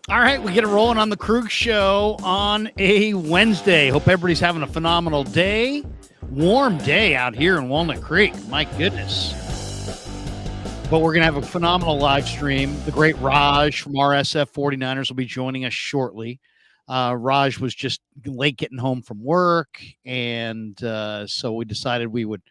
All right, we get it rolling on the Krueg Show on a Wednesday. Hope everybody's having a phenomenal day. Warm day out here in Walnut Creek. My goodness. But we're going to have a phenomenal live stream. The great Raj from RSF 49ers will be joining us shortly. Raj was just late getting home from work, and so we decided we would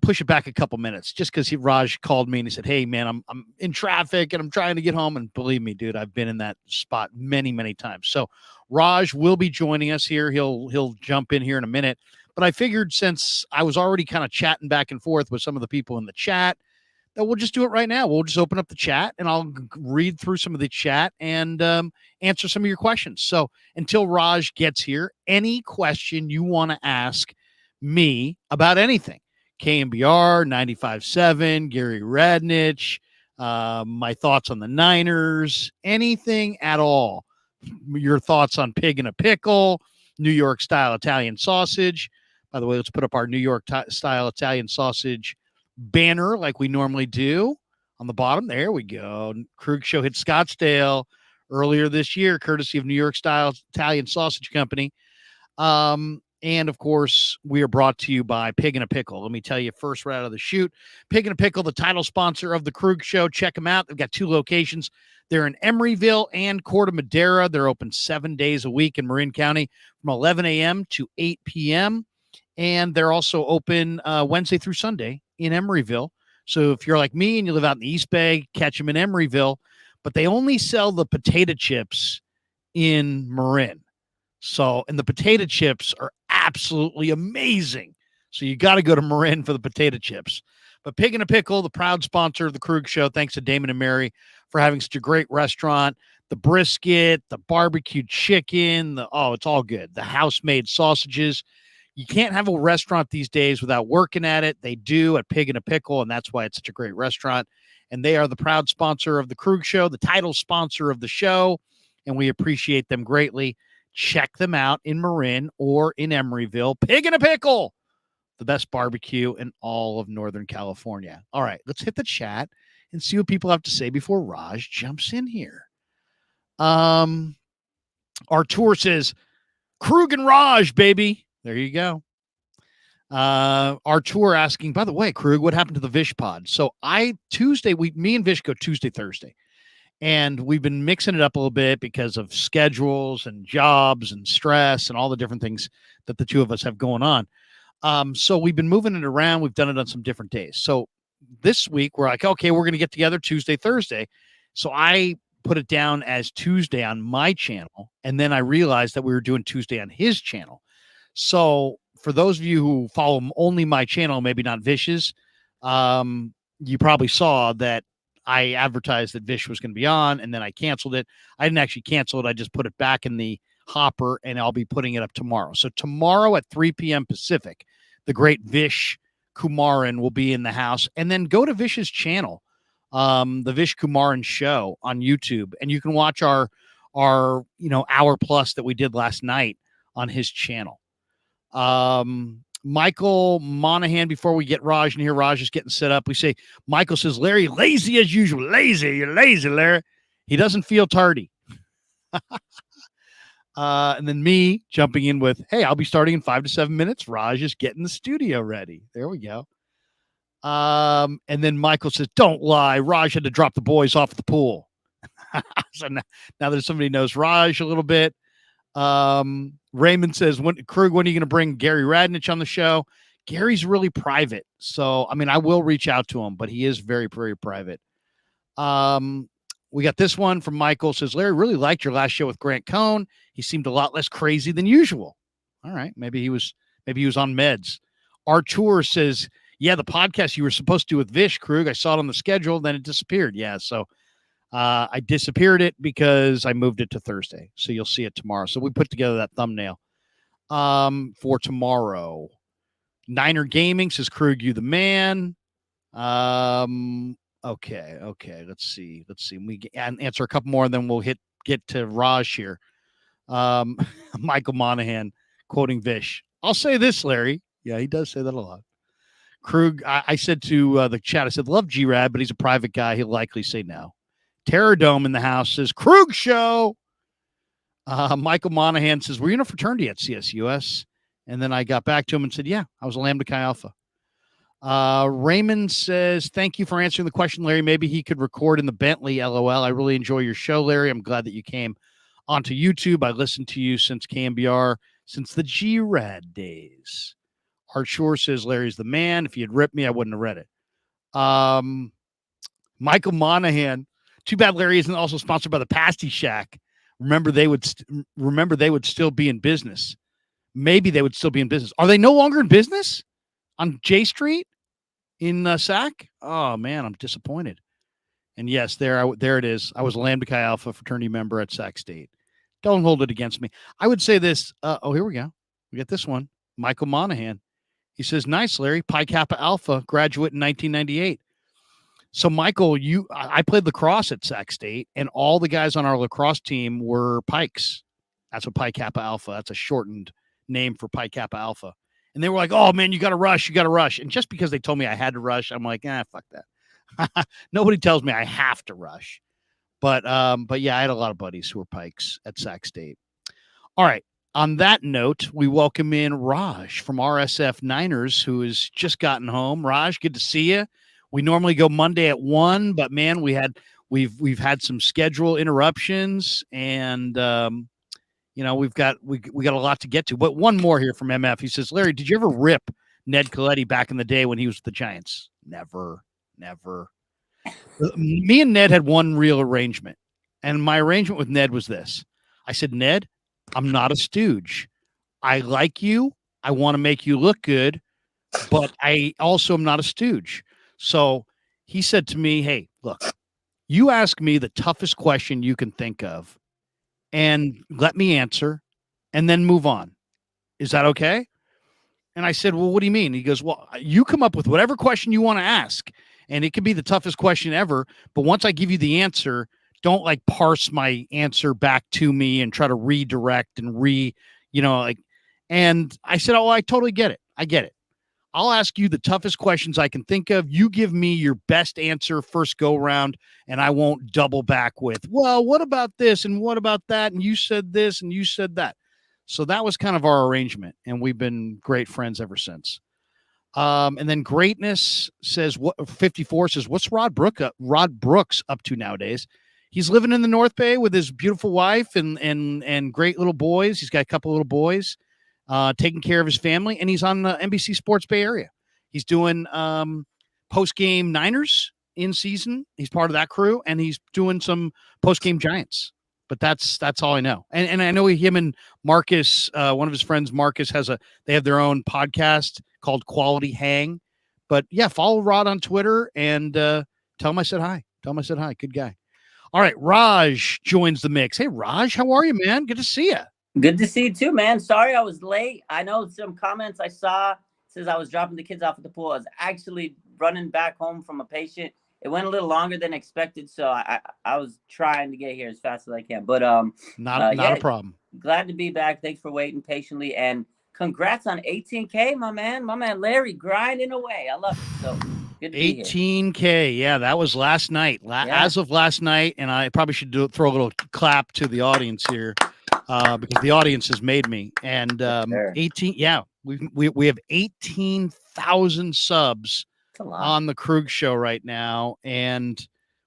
push it back a couple minutes just because Raj called me and he said, "Hey, man, I'm in traffic and I'm trying to get home." And believe me, dude, I've been in that spot many, many times. So Raj will be joining us here. He'll jump in here in a minute. But I figured since I was already kind of chatting back and forth with some of the people in the chat, that we'll just do it right now. We'll just open up the chat and I'll read through some of the chat and answer some of your questions. So until Raj gets here, any question you want to ask me about anything, KMBR, 95.7, Gary Radnich, my thoughts on the Niners, anything at all. Your thoughts on pig in a pickle, New York style Italian sausage. By the way, let's put up our New York style Italian sausage banner like we normally do on the bottom. There we go. Krueg Show hit Scottsdale earlier this year, courtesy of New York style Italian Sausage Company. And of course, we are brought to you by Pig in a Pickle. Let me tell you first right out of the chute, Pig in a Pickle, the title sponsor of the Krueg Show. Check them out. They've got 2 locations. They're in Emeryville and Corte Madera. They're open 7 days a week in Marin County from 11 a.m. to 8 p.m. And they're also open Wednesday through Sunday in Emeryville. So if you're like me and you live out in the East Bay, catch them in Emeryville. But they only sell the potato chips in Marin. So, and the potato chips are absolutely amazing. So you got to go to Marin for the potato chips. But Pig in a Pickle, the proud sponsor of the Krueg Show, thanks to Damon and Mary for having such a great restaurant. The brisket, the barbecued chicken, it's all good. The house-made sausages. You can't have a restaurant these days without working at it. They do at Pig in a Pickle, and that's why it's such a great restaurant. And they are the proud sponsor of the Krueg Show, the title sponsor of the show, and we appreciate them greatly. Check them out in Marin or in Emeryville. Pig in a Pickle, the best barbecue in all of Northern California. All right, let's hit the chat and see what people have to say before Raj jumps in here. Artur says, Krueger and Raj, baby. There you go. Artur asking, by the way, Krueg, what happened to the Vish pod? So me and Vish go Tuesday, Thursday. And we've been mixing it up a little bit because of schedules and jobs and stress and all the different things that the two of us have going on. So we've been moving it around. We've done it on some different days. So this week we're like, okay, we're going to get together Tuesday, Thursday. So I put it down as Tuesday on my channel. And then I realized that we were doing Tuesday on his channel. So for those of you who follow only my channel, maybe not Vish's, you probably saw that I advertised that Vish was going to be on, and then I canceled it. I didn't actually cancel it. I just put it back in the hopper, and I'll be putting it up tomorrow. So tomorrow at 3 p.m. Pacific, the great Vish Kumaran will be in the house. And then go to Vish's channel, the Vish Kumaran Show on YouTube, and you can watch our hour plus that we did last night on his channel. Michael Monahan, before we get Raj in here, Raj is getting set up. We say, Michael says, Larry, lazy as usual. Lazy. You're lazy, Larry. He doesn't feel tardy. And then me jumping in with, hey, I'll be starting in 5 to 7 minutes. Raj is getting the studio ready. There we go. And then Michael says, don't lie. Raj had to drop the boys off at the pool. So now that somebody knows Raj a little bit. Raymond says, Krueg, when are you going to bring Gary Radnich on the show? Gary's really private. So, I will reach out to him, but he is very, very private. We got this one from Michael. Says, Larry, really liked your last show with Grant Cohn. He seemed a lot less crazy than usual. All right. Maybe he was on meds. Artur says, yeah, the podcast you were supposed to do with Vish, Krueg, I saw it on the schedule, then it disappeared. Yeah. So I disappeared it because I moved it to Thursday. So you'll see it tomorrow. So we put together that thumbnail for tomorrow. Niner Gaming says, Krueg, you the man. Okay. Let's see. We answer a couple more, and then we'll get to Raj here. Michael Monahan quoting Vish. I'll say this, Larry. Yeah, he does say that a lot. Krueg, I said to the chat, I said, love G-Rad, but he's a private guy. He'll likely say no. Terror Dome in the house says, Krug Show. Michael Monahan says, were you in a fraternity at CSUS? And then I got back to him and said, yeah, I was a Lambda Chi Alpha. Raymond says, thank you for answering the question, Larry. Maybe he could record in the Bentley, LOL. I really enjoy your show, Larry. I'm glad that you came onto YouTube. I listened to you since KMBR, since the G-Rad days. Art Shore says, Larry's the man. If he had ripped me, I wouldn't have read it. Michael Monahan, too bad Larry isn't also sponsored by the Pasty Shack. Remember, they would still be in business. Maybe they would still be in business. Are they no longer in business on J Street in Sac? Oh man, I'm disappointed. And yes, there it is. I was a Lambda Chi Alpha fraternity member at Sac State. Don't hold it against me. I would say this. Here we go. We get this one. Michael Monahan. He says, nice, Larry. Pi Kappa Alpha, graduate in 1998. So, Michael, I played lacrosse at Sac State, and all the guys on our lacrosse team were Pikes. That's what Pi Kappa Alpha. That's a shortened name for Pi Kappa Alpha. And they were like, oh, man, you got to rush. You got to rush. And just because they told me I had to rush, I'm like, fuck that. Nobody tells me I have to rush. But yeah, I had a lot of buddies who were Pikes at Sac State. All right. On that note, we welcome in Raj from RSF Niners, who has just gotten home. Raj, good to see you. We normally go Monday at 1, but man, we've had some schedule interruptions, and we've got a lot to get to. But one more here from MF. He says, Larry, did you ever rip Ned Coletti back in the day when he was with the Giants? Never. Me and Ned had one real arrangement, and my arrangement with Ned was this. I said, Ned, I'm not a stooge. I like you. I want to make you look good, but I also am not a stooge. So he said to me, hey, look, you ask me the toughest question you can think of and let me answer and then move on. Is that okay? And I said, well, what do you mean? He goes, well, you come up with whatever question you want to ask, and it could be the toughest question ever. But once I give you the answer, don't like parse my answer back to me and try to redirect and and I said, oh, I totally get it. I get it. I'll ask you the toughest questions I can think of. You give me your best answer first go round, and I won't double back with, well, what about this and what about that? And you said this and you said that. So that was kind of our arrangement, and we've been great friends ever since. And then Greatness says, 54 says, what's Rod Brooks up to nowadays? He's living in the North Bay with his beautiful wife and great little boys. He's got a couple of little boys. Taking care of his family, and he's on NBC Sports Bay Area. He's doing post-game Niners in season. He's part of that crew, and he's doing some post-game Giants. But that's all I know. And I know him and Marcus, one of his friends, Marcus, they have their own podcast called Quality Hang. But yeah, follow Rod on Twitter and tell him I said hi. Good guy. All right, Raj joins the mix. Hey, Raj, how are you, man? Good to see you. Good to see you too, man. Sorry I was late. I know some comments I saw says I was dropping the kids off at the pool. I was actually running back home from a patient. It went a little longer than expected, so I was trying to get here as fast as I can. But not a problem. Glad to be back. Thanks for waiting patiently, and congrats on 18K, my man. My man Larry grinding away. I love it. So good to be here. 18K. Yeah, that was last night. As of last night, and I probably should throw a little clap to the audience here. Because the audience has made me, and 18. Yeah, we have 18,000 subs on the Krueg show right now, and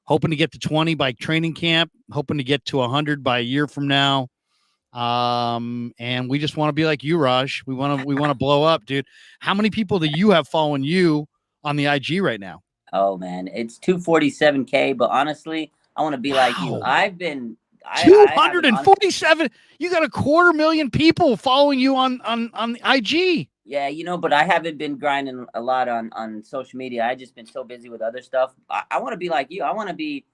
hoping to get to 20 by training camp. Hoping to get to 100 by a year from now. And we just want to be like you, Raj. We want to blow up, dude. How many people do you have following you on the IG right now? Oh man, it's 247K. But honestly, I want to be like you. I've been. 247. You got 250,000 people following you on IG. Yeah, but I haven't been grinding a lot on social media. I just been so busy with other stuff. I want to be like you. I want to be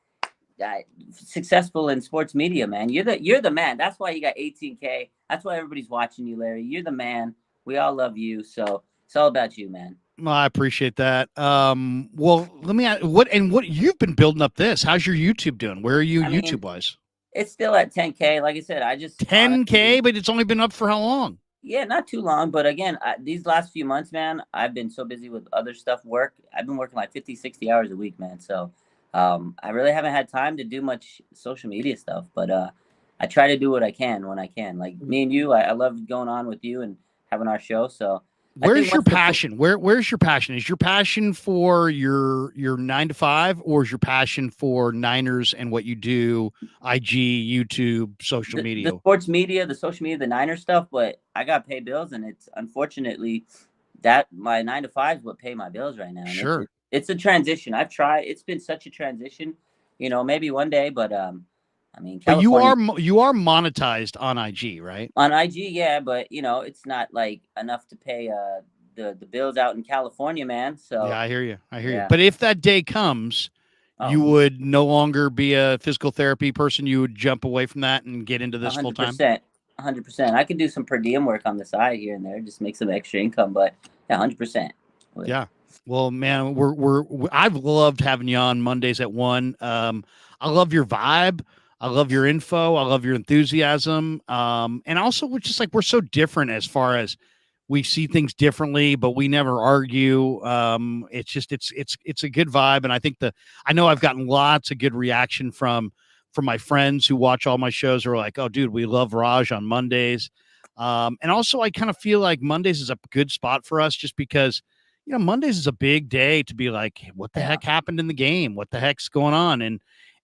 successful in sports media, man. You're the man. That's why you got 18K. That's why everybody's watching you, Larry. You're the man. We all love you. So it's all about you, man. Well, I appreciate that. Well, let me ask, what you've been building up this. How's your YouTube doing? Where are you YouTube wise? It's still at 10K. Like I said, I just 10K, but it's only been up for how long? Yeah, not too long. But again, these last few months, man, I've been so busy with other stuff, work. I've been working like 50, 60 hours a week, man. So I really haven't had time to do much social media stuff, but I try to do what I can when I can. Like me and you, I love going on with you and having our show. So I think Where's your once the passion? Where's your passion? Is your passion for your 9 to 5, or is your passion for Niners and what you do, IG, YouTube, social the media? sports media, the social media, the Niner stuff, but I got to pay bills, and it's unfortunately that my 9 to 5 is what pay my bills right now, and Sure. it's a transition. I've tried. It's been such a transition, maybe one day, but I mean, But California you are monetized on IG, right? on IG, yeah, but it's not like enough to pay the bills out in California, man. Yeah, So I hear you. I hear you. yeah, But if that day comes, you oh, would no longer be a physical therapy person. You would jump away from that and get into this full time. 100%, 100%. I could do some per diem work on the side here and there, just make some extra income, but yeah, 100%. Yeah. Well, man, I've loved having you on Mondays at 1. I love your vibe. I love your info. I love your enthusiasm. And also we're just like, we're so different as far as we see things differently, but we never argue. It's just, it's a good vibe. And I know I've gotten lots of good reaction from my friends who watch all my shows are like, oh dude, we love Raj on Mondays. And also I kind of feel like Mondays is a good spot for us just because, Mondays is a big day to be like, what the Yeah. heck happened in the game? What the heck's going on?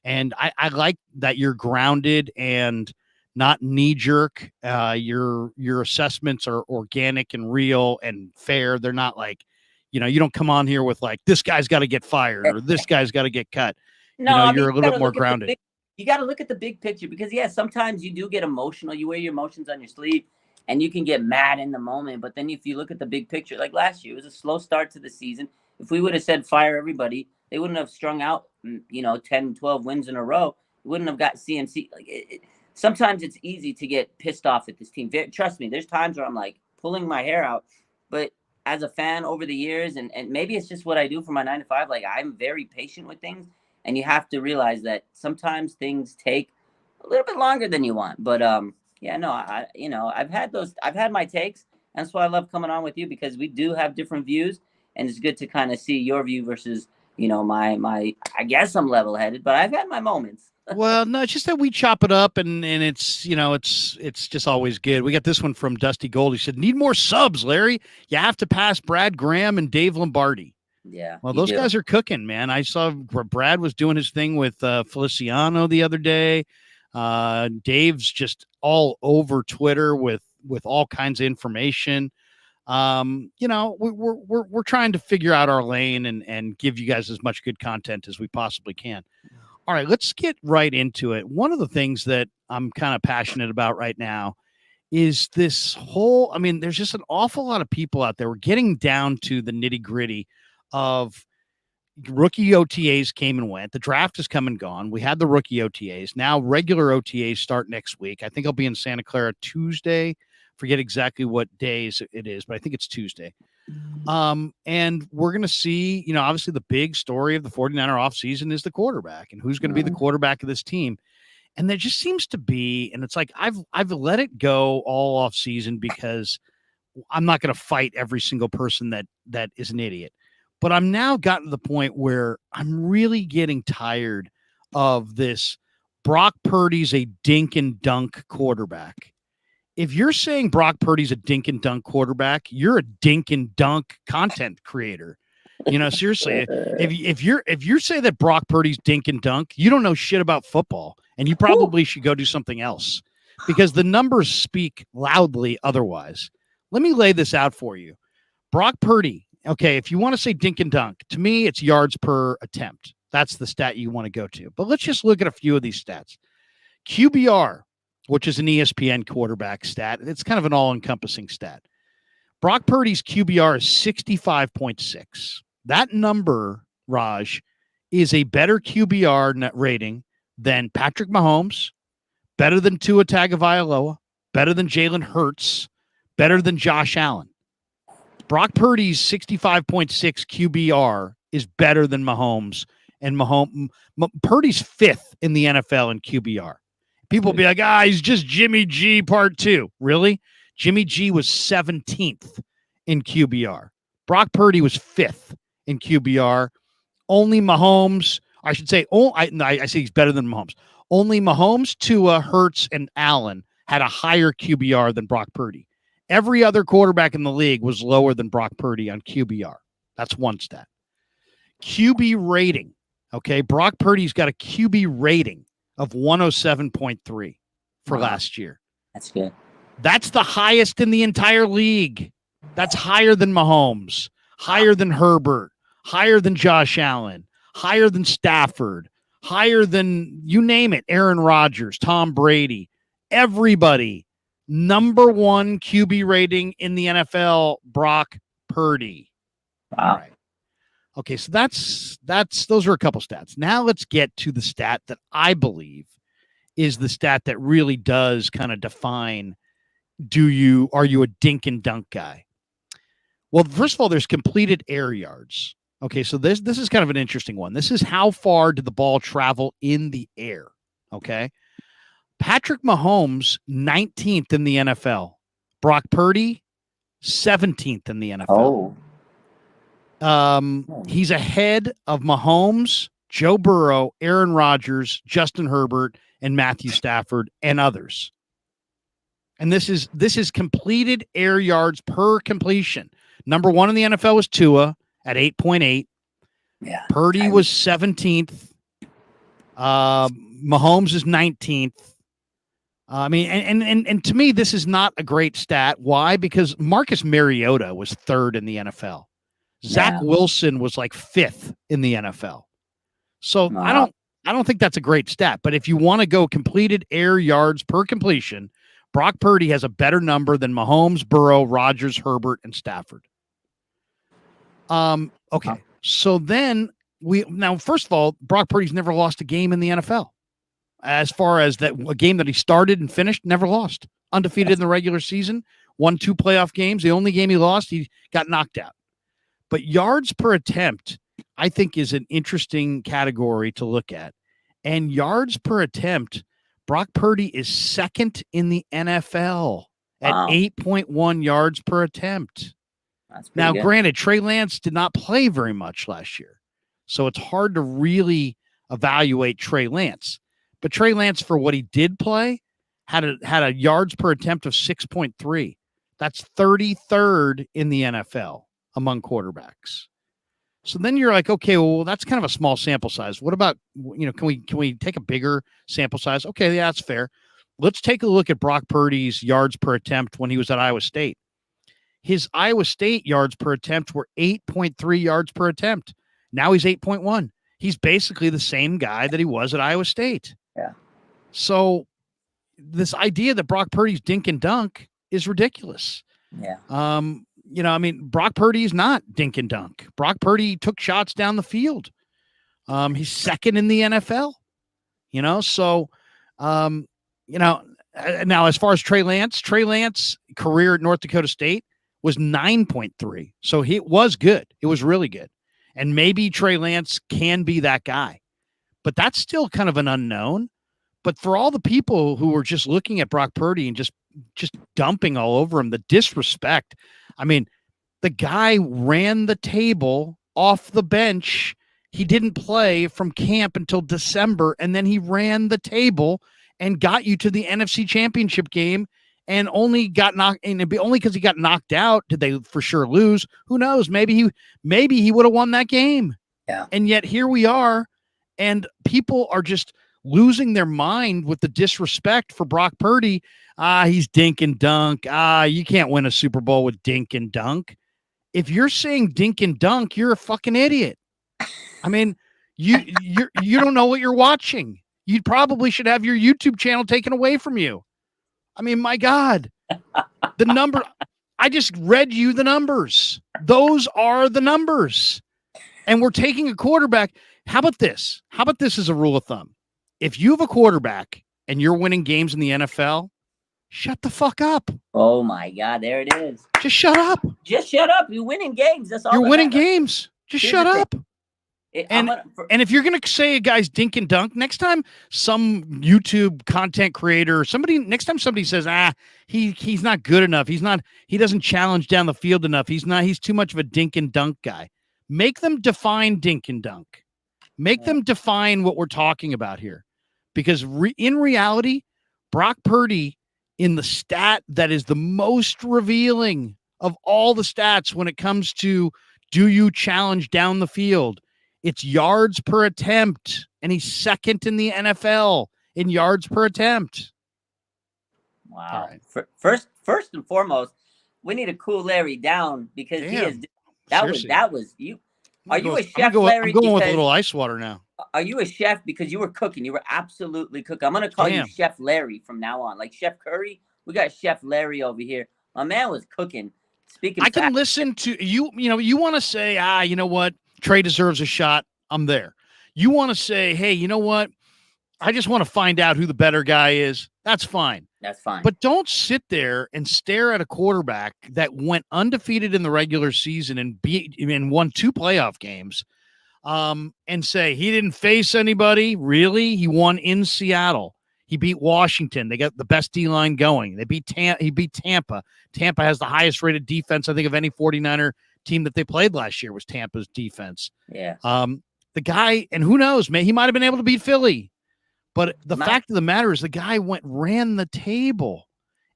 And I like that you're grounded and not knee jerk. Your assessments are organic and real and fair. They're not like, you don't come on here with like, this guy's got to get fired or this guy's got to get cut. No, I mean, You're a little bit more grounded. you got to look at the big picture because, yeah, sometimes you do get emotional. You wear your emotions on your sleeve and you can get mad in the moment. But then if you look at the big picture, like last year, it was a slow start to the season. If we would have said fire everybody, they wouldn't have strung out, 10, 12 wins in a row. We wouldn't have got CMC. Sometimes it's easy to get pissed off at this team. Trust me, there's times where I'm like pulling my hair out. But as a fan over the years, and maybe it's just what I do for my 9 to 5, like I'm very patient with things. And you have to realize that sometimes things take a little bit longer than you want. But yeah, no, I've had my takes. And that's why I love coming on with you because we do have different views, and it's good to kind of see your view versus my. I guess I'm level headed, but I've had my moments. Well, no, it's just that we chop it up and it's, it's just always good. We got this one from Dusty Gold. He said, need more subs, Larry. You have to pass Brad Graham and Dave Lombardi. Yeah. Well, those guys are cooking, man. I saw Brad was doing his thing with Feliciano the other day. Dave's just all over Twitter with all kinds of information. We're trying to figure out our lane and give you guys as much good content as we possibly can. All right, let's get right into it. One of the things that I'm kind of passionate about right now is this whole, there's just an awful lot of people out there. We're getting down to the nitty gritty of rookie OTAs came and went. The draft has come and gone. We had the rookie OTAs. Now regular OTAs start next week. I think I'll be in Santa Clara Tuesday. Forget exactly what days it is, but I think it's Tuesday. And we're going to see, obviously the big story of the 49er offseason is the quarterback and who's going to be the quarterback of this team. And there just seems to be, and it's like, I've let it go all offseason because I'm not going to fight every single person that is an idiot. But I'm now gotten to the point where I'm really getting tired of this. Brock Purdy's a dink and dunk quarterback. If you're saying Brock Purdy's a dink and dunk quarterback, you're a dink and dunk content creator. Seriously, if you say that Brock Purdy's dink and dunk, you don't know shit about football, and you probably should go do something else because the numbers speak loudly otherwise. Let me lay this out for you. Brock Purdy. Okay, if you want to say dink and dunk, to me, it's yards per attempt. That's the stat you want to go to. But let's just look at a few of these stats. QBR, which is an ESPN quarterback stat. It's kind of an all-encompassing stat. Brock Purdy's QBR is 65.6. That number, Raj, is a better QBR net rating than Patrick Mahomes, better than Tua Tagovailoa, better than Jalen Hurts, better than Josh Allen. Brock Purdy's 65.6 QBR is better than Mahomes, and Purdy's 5th in the NFL in QBR. People will be like, he's just Jimmy G part 2. Really? Jimmy G was 17th in QBR. Brock Purdy was 5th in QBR. Only Mahomes, I should say, I say he's better than Mahomes. Only Mahomes, Tua, Hurts, and Allen had a higher QBR than Brock Purdy. Every other quarterback in the league was lower than Brock Purdy on QBR. That's one stat. QB rating. Okay, Brock Purdy's got a QB rating of 107.3 for last year. That's good. That's the highest in the entire league. That's higher than Mahomes, higher than Herbert, higher than Josh Allen, higher than Stafford, higher than, you name it, Aaron Rodgers, Tom Brady, everybody. Number one QB rating in the NFL, Brock Purdy. Wow. All right. Okay, so those are a couple stats. Now let's get to the stat that I believe is the stat that really does kind of define, are you a dink and dunk guy? Well, first of all, there's completed air yards. Okay, so this is kind of an interesting one. This is how far did the ball travel in the air? Okay. Patrick Mahomes, 19th in the NFL. Brock Purdy, 17th in the NFL. He's ahead of Mahomes, Joe Burrow, Aaron Rodgers, Justin Herbert, and Matthew Stafford, and others. And this is completed air yards per completion. Number one in the NFL was Tua at 8.8. Yeah. Purdy was 17th. Mahomes is 19th. I mean, and to me, this is not a great stat. Why? Because Marcus Mariota was third in the NFL. Zach Wilson was like fifth in the NFL. So I don't think that's a great stat. But if you want to go completed air yards per completion, Brock Purdy has a better number than Mahomes, Burrow, Rodgers, Herbert, and Stafford. Okay. So then first of all, Brock Purdy's never lost a game in the NFL. As far as a game that he started and finished, never lost. Undefeated in the regular season, won 2 playoff games. The only game he lost, he got knocked out. But yards per attempt, I think, is an interesting category to look at. And yards per attempt, Brock Purdy is second in the NFL at 8.1 yards per attempt. Now, granted, Trey Lance did not play very much last year, so it's hard to really evaluate Trey Lance. But Trey Lance, for what he did play, had a yards per attempt of 6.3. That's 33rd in the NFL among quarterbacks. So then you're like, okay, well, that's kind of a small sample size. What about, can we take a bigger sample size? Okay, yeah, that's fair. Let's take a look at Brock Purdy's yards per attempt when he was at Iowa State. His Iowa State yards per attempt were 8.3 yards per attempt. Now he's 8.1. He's basically the same guy that he was at Iowa State. Yeah. So this idea that Brock Purdy's dink and dunk is ridiculous. Yeah. Brock Purdy is not dink and dunk. Brock Purdy took shots down the field. He's second in the NFL. Now as far as Trey Lance career at North Dakota State was 9.3. So he was good. It was really good. And maybe Trey Lance can be that guy. But that's still kind of an unknown. But for all the people who were just looking at Brock Purdy and just dumping all over him, the disrespect. I mean, the guy ran the table off the bench. He didn't play from camp until December, and then he ran the table and got you to the NFC Championship game and only got knocked, and only because he got knocked out did they for sure lose. Who knows? Maybe he would have won that game. Yeah. And yet here we are, and people are just losing their mind with the disrespect for Brock Purdy. He's dink and dunk. You can't win a Super Bowl with dink and dunk. If you're saying dink and dunk, you're a fucking idiot. I mean, you don't know what you're watching. You probably should have your YouTube channel taken away from you. I mean, my God, the number, I just read you the numbers. Those are the numbers. And we're taking a quarterback. How about this? How about this as a rule of thumb? If you have a quarterback and you're winning games in the NFL, shut the fuck up. Oh my God, there it is. Just shut up. Just shut up. You're winning games. That's all. You're winning games. Just shut up. And if you're going to say a guy's dink and dunk, next time some YouTube content creator, next time somebody says, he's not good enough. He doesn't challenge down the field enough. He's too much of a dink and dunk guy. Make them define dink and dunk. Make them define what we're talking about here. Because in reality, Brock Purdy, in the stat that is the most revealing of all the stats when it comes to do you challenge down the field, it's yards per attempt, and he's second in the NFL in yards per attempt. Wow. Right. First and foremost, we need to cool Larry down because he is. That was you. Are you a chef, Larry? I'm going with a little ice water now. Are you a chef because you were cooking? You were absolutely cooking. I'm gonna call you Chef Larry from now on, like Chef Curry. We got Chef Larry over here. My man was cooking. Speaking, I can listen to you. You know, you want to say, you know what, Trey deserves a shot. I'm there. You want to say, hey, you know what? I just want to find out who the better guy is. That's fine. That's fine. But don't sit there and stare at a quarterback that went undefeated in the regular season and won 2 playoff games, and say he didn't face anybody. Really? He won in Seattle. He beat Washington. They got the best D-line going. He beat Tampa. Tampa has the highest rated defense, I think, of any 49er team that they played last year was Tampa's defense. Yeah. The guy, and who knows, man, he might have been able to beat Philly. But the fact of the matter is the guy ran the table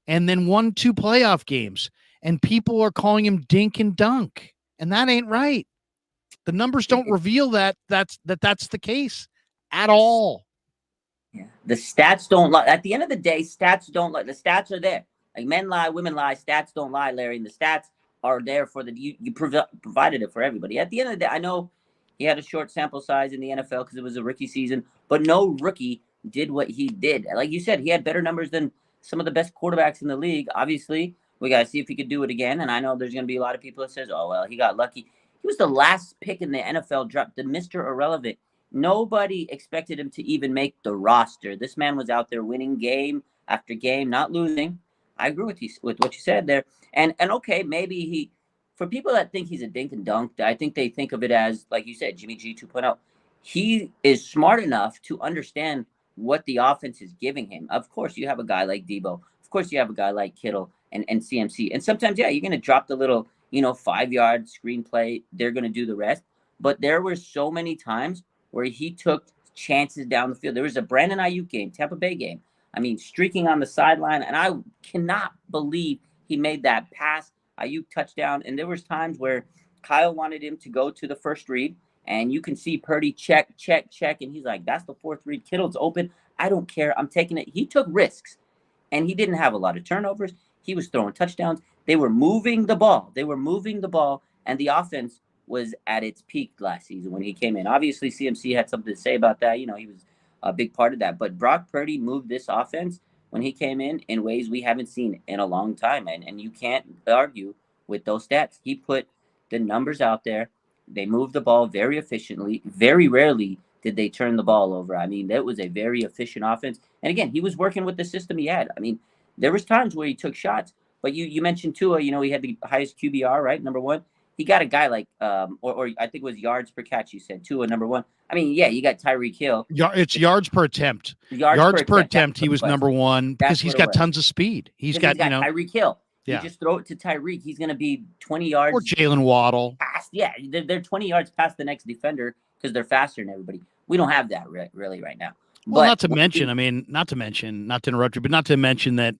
and then won 2 playoff games, and people are calling him dink and dunk, and that ain't right. The numbers don't reveal that's the case at all. Yeah. The stats don't lie. At the end of the day, stats don't lie. The stats are there. Like men lie, women lie. Stats don't lie, Larry. And the stats are there for you provided it for everybody. At the end of the day, I know he had a short sample size in the NFL because it was a rookie season, but no rookie did what he did. Like you said, he had better numbers than some of the best quarterbacks in the league. Obviously, we got to see if he could do it again. And I know there's going to be a lot of people that says, oh, well, he got lucky. He was the last pick in the NFL draft, the Mr. Irrelevant. Nobody expected him to even make the roster. This man was out there winning game after game, not losing. I agree with you with what you said there. And okay, maybe for people that think he's a dink and dunk, I think they think of it as, like you said, Jimmy G 2.0. He is smart enough to understand what the offense is giving him. Of course, you have a guy like Debo. Of course, you have a guy like Kittle and CMC. And sometimes, yeah, you're going to drop the little, 5-yard screenplay. They're going to do the rest. But there were so many times where he took chances down the field. There was a Brandon Ayuk game, Tampa Bay game. I mean, streaking on the sideline. And I cannot believe he made that pass, Ayuk touchdown. And there was times where Kyle wanted him to go to the first read. And you can see Purdy check. And he's like, that's the 4th read. Kittle's open. I don't care. I'm taking it. He took risks. And he didn't have a lot of turnovers. He was throwing touchdowns. They were moving the ball. And the offense was at its peak last season when he came in. Obviously, CMC had something to say about that. He was a big part of that. But Brock Purdy moved this offense when he came in ways we haven't seen in a long time. And you can't argue with those stats. He put the numbers out there. They moved the ball very efficiently. Very rarely did they turn the ball over. I mean, that was a very efficient offense. And again, he was working with the system he had. I mean, there was times where he took shots. But you mentioned Tua, he had the highest QBR, right? Number 1. He got a guy like, or I think it was yards per catch, you said, Tua, number 1. I mean, yeah, you got Tyreek Hill. It's yards per attempt. Yards per attempt, he was number 1 because he's got tons of speed. He's got Tyreek Hill. Yeah. You just throw it to Tyreek. He's going to be 20 yards. Or Jalen Waddle. Past, yeah, they're 20 yards past the next defender because they're faster than everybody. We don't have that really right now. Well, not to mention, not to interrupt you, but not to mention that,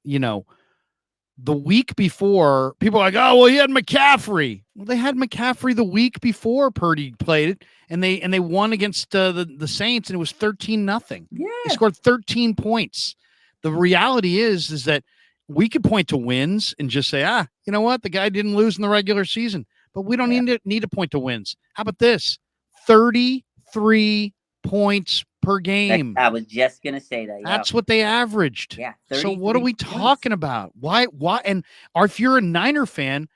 the week before, people are like, oh, well, he had McCaffrey. Well, they had McCaffrey the week before Purdy played it, and they won against the Saints, and it was 13-0. Yeah. They scored 13 points. The reality is that we could point to wins and just say, you know what? The guy didn't lose in the regular season, but we don't need to point to wins. How about this? 33 points per game. I was just going to say that. That's what they averaged. Yeah. So what are we talking about? Why? Or if you're a Niner fan,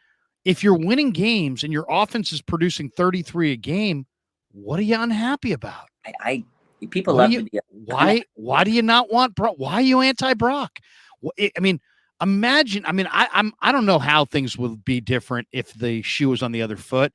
if you're winning games and your offense is producing 33 a game, what are you unhappy about? People love to be. Why do you not want Brock? Why are you anti-Brock? Imagine. I don't know how things would be different if the shoe was on the other foot.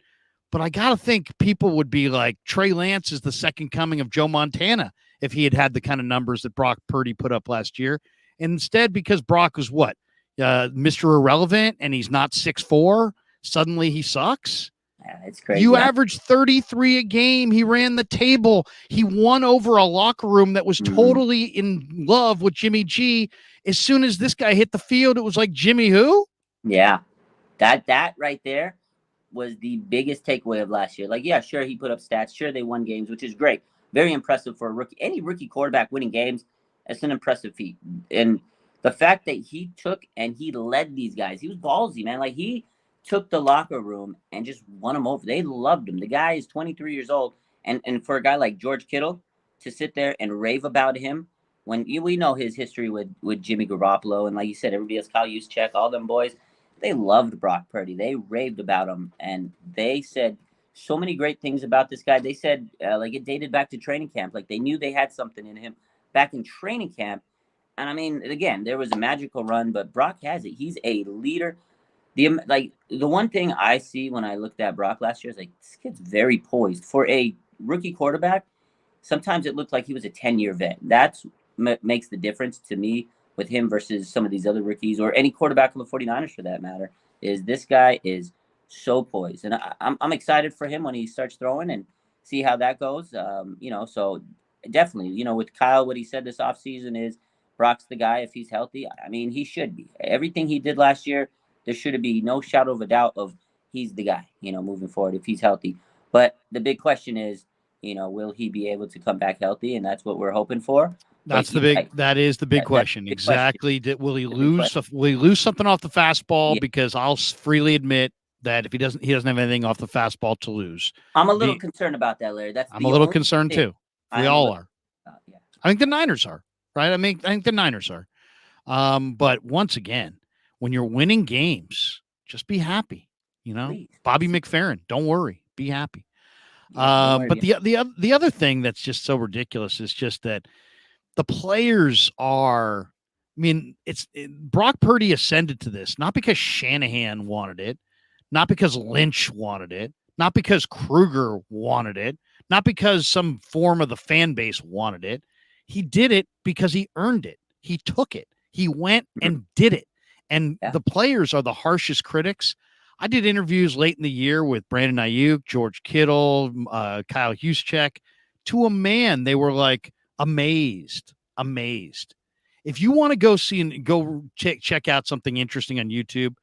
But I got to think people would be like, Trey Lance is the second coming of Joe Montana if he had the kind of numbers that Brock Purdy put up last year. And instead, because Brock was Mr. Irrelevant and he's not 6'4", suddenly he sucks. Yeah, it's crazy. You averaged 33 a game. He ran the table. He won over a locker room that was totally in love with Jimmy G. As soon as this guy hit the field, it was like, Jimmy who? Yeah, that right there was the biggest takeaway of last year. Like, yeah, sure, he put up stats. Sure, they won games, which is great. Very impressive for a rookie. Any rookie quarterback winning games, that's an impressive feat. And the fact that he took and he led these guys, he was ballsy, man. Like, he took the locker room and just won them over. They loved him. The guy is 23 years old. And for a guy like George Kittle to sit there and rave about him, we know his history with Jimmy Garoppolo, and like you said, everybody else, Kyle Juszczyk, all them boys, they loved Brock Purdy. They raved about him, and they said so many great things about this guy. They said like it dated back to training camp. Like they knew they had something in him back in training camp. And I mean, again, there was a magical run, but Brock has it. He's a leader. The one thing I see when I looked at Brock last year is like this kid's very poised for a rookie quarterback. Sometimes it looked like he was a 10-year vet. That's makes the difference to me with him versus some of these other rookies or any quarterback on the 49ers for that matter, is this guy is so poised. And I'm excited for him when he starts throwing and see how that goes. So definitely, with Kyle, what he said this offseason is Brock's the guy if he's healthy. I mean, he should be. Everything he did last year, there should be no shadow of a doubt of he's the guy, moving forward if he's healthy. But the big question is, will he be able to come back healthy? And that's what we're hoping for. That is the big question. Exactly. Will he lose something off the fastball? Yeah. Because I'll freely admit that if he doesn't have anything off the fastball to lose. I'm a little concerned about that, Larry. I'm a little concerned too. We all are. Yeah. I think the Niners are, right? I think the Niners are. But once again, when you're winning games, just be happy. Please. Bobby McFerrin, don't worry, be happy. But the other thing that's just so ridiculous is just that the players are. I mean, Brock Purdy ascended to this not because Shanahan wanted it, not because Lynch wanted it, not because Krueger wanted it, not because some form of the fan base wanted it. He did it because he earned it. He took it. He went and did it. And the players are the harshest critics. I did interviews late in the year with Brandon Ayuk, George Kittle, Kyle Juszczyk. To a man, they were like amazed. If you want to go see and go check out something interesting on YouTube,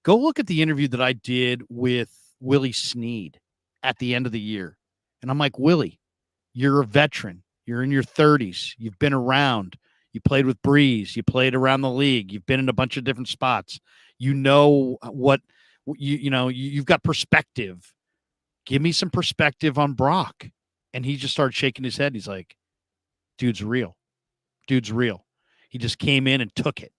go look at the interview that I did with Willie Snead at the end of the year. And I'm like, Willie, you're a veteran. You're in your 30s. You've been around. You played with Breeze. You played around the league. You've been in a bunch of different spots. You know what you've got perspective. Give me some perspective on Brock. And he just started shaking his head. He's like, dude's real. He just came in and took it.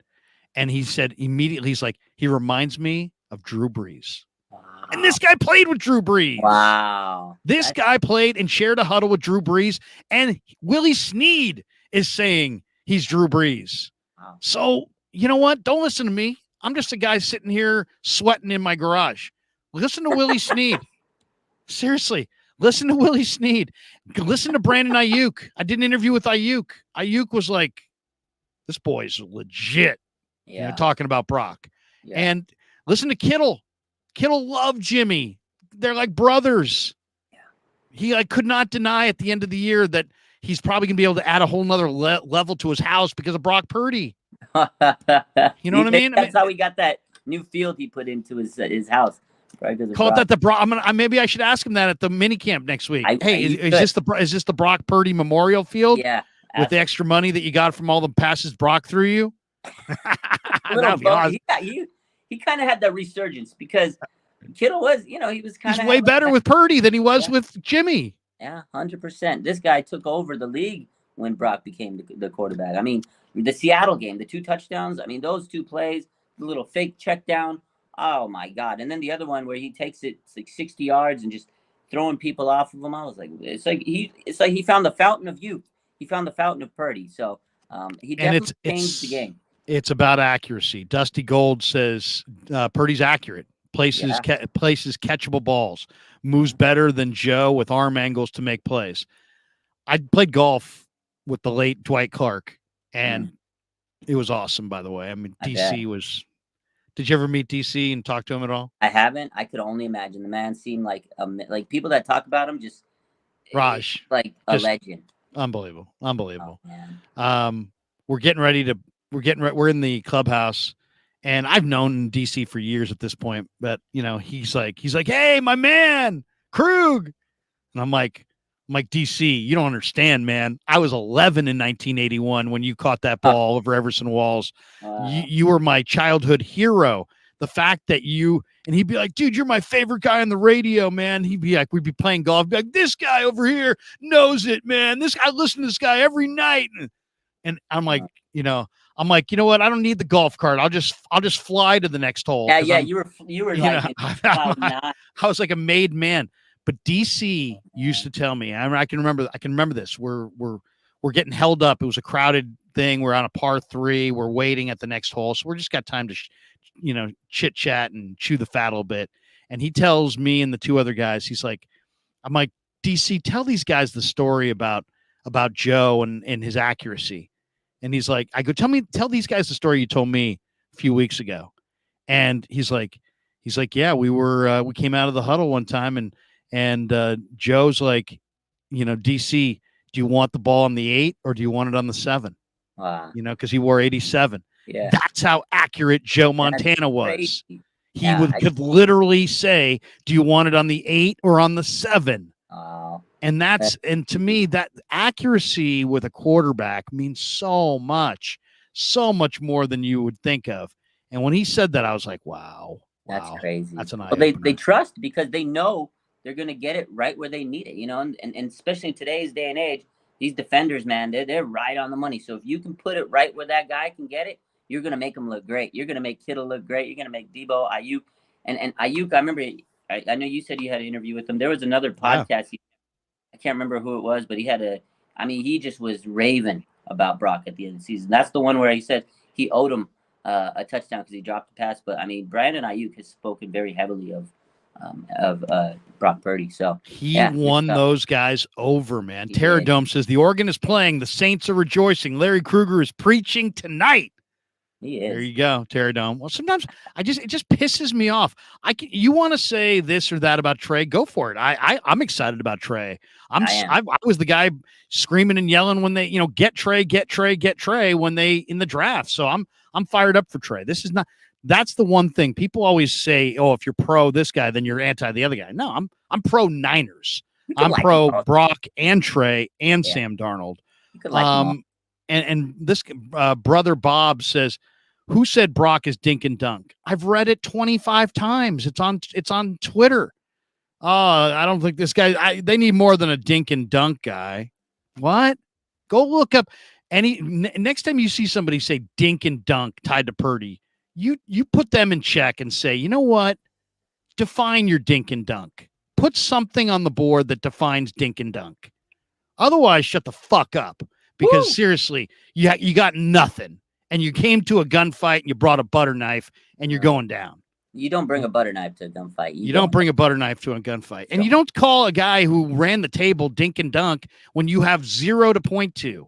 And he said immediately, he's like, he reminds me of Drew Brees. Wow. And this guy played with Drew Brees. Wow. This guy played and shared a huddle with Drew Brees. And Willie Snead is saying he's Drew Brees. Wow. So, you know what? Don't listen to me. I'm just a guy sitting here sweating in my garage. Listen to Willie Snead. Seriously. Listen to Willie Snead. Listen to Brandon Ayuk. I did an interview with Ayuk. Ayuk was like, this boy's legit. Yeah. Talking about Brock. Yeah. And listen to Kittle. Kittle loved Jimmy. They're like brothers. Yeah. He could not deny at the end of the year that he's probably going to be able to add a whole nother level to his house because of Brock Purdy. You know what I mean? That's how he got that new field he put into his house. Call it that maybe I should ask him that at the mini camp next week. Is this the Brock Purdy Memorial Field? Yeah. With the extra money that you got from all the passes Brock threw you? That'd be awesome. He kind of had that resurgence because Kittle was, he was kind of way better with Purdy than he was with Jimmy. Yeah, 100%. This guy took over the league when Brock became the quarterback. I mean, the Seattle game, the 2 touchdowns. I mean, those 2 plays, the little fake check down. Oh my God! And then the other one where he takes it's like 60 yards and just throwing people off of him. I was like, it's like he found the fountain of youth. He found the fountain of Purdy. So he definitely changed the game. It's about accuracy. Dusty Gold says Purdy's accurate. Places catchable balls. Moves better than Joe with arm angles to make plays. I played golf with the late Dwight Clark, and it was awesome. By the way, I mean DC was Did you ever meet DC and talk to him at all? I haven't. I could only imagine. The man seemed like people that talk about him just Raj, like a just legend. unbelievable. Oh, man. We're getting ready to. We're in the clubhouse, and I've known DC for years at this point. But he's like, hey, my man, Krug, and I'm like, DC, you don't understand, man. I was 11 in 1981 when you caught that ball over Everson Walls. You were my childhood hero. The fact that and he'd be like, dude, you're my favorite guy on the radio, man. He'd be like, we'd be playing golf. He'd be like, this guy over here knows it, man. I listen to this guy every night. And I'm like, you know what? I don't need the golf cart. I'll just fly to the next hole. Yeah. You were like, I was like a made man. But DC used to tell me, I can remember this. We're getting held up. It was a crowded thing. We're on a par 3. We're waiting at the next hole. So we're just got time to, chit chat and chew the fat a little bit. And he tells me and the 2 other guys, I'm like, DC, tell these guys the story about Joe and his accuracy. And he's like, I go, tell these guys the story you told me a few weeks ago. And he's like, yeah, we came out of the huddle one time and Joe's like, DC, do you want the ball on the 8 or do you want it on the 7? Wow. Because he wore 87. Yeah. That's how accurate Joe Montana was. Crazy. He could literally say, do you want it on the 8 or on the 7? Wow. And to me, that accuracy with a quarterback means so much more than you would think of. And when he said that, I was like, wow. That's crazy. That's an eye opener. They trust because they know they're going to get it right where they need it, and especially in today's day and age, these defenders, man, they're right on the money. So if you can put it right where that guy can get it, you're going to make him look great. You're going to make Kittle look great. You're going to make Debo, Ayuk. And Ayuk, I remember, I know you said you had an interview with him. There was another podcast. Yeah. I can't remember who it was, but he just was raving about Brock at the end of the season. That's the one where he said he owed him a touchdown because he dropped the pass. But, Brandon Ayuk has spoken very heavily of Brock Purdy. So he won those guys over, man. Terradome says the organ is playing. The Saints are rejoicing. Larry Krueger is preaching tonight. He is. There you go, Terradome. Well, sometimes it just pisses me off. You want to say this or that about Trey? Go for it. I'm excited about Trey. I was the guy screaming and yelling when they, get Trey when they in the draft. So I'm fired up for Trey. This is not. That's the one thing people always say. Oh, if you're pro this guy, then you're anti the other guy. No, I'm pro Niners. I'm pro Brock and Trey and Sam Darnold. And this brother Bob says, who said Brock is dink and dunk? I've read it 25 times. It's on Twitter. I don't think this guy, they need more than a dink and dunk guy. What? Go look up next time you see somebody say dink and dunk tied to Purdy, you put them in check and say, you know what? Define your dink and dunk. Put something on the board that defines dink and dunk. Otherwise, shut the fuck up. Because seriously, you got nothing, and you came to a gunfight and you brought a butter knife and you're going down. You don't bring a butter knife to a gunfight. You don't bring a butter knife to a gunfight, and you don't call a guy who ran the table dink and dunk when you have 0 to point to,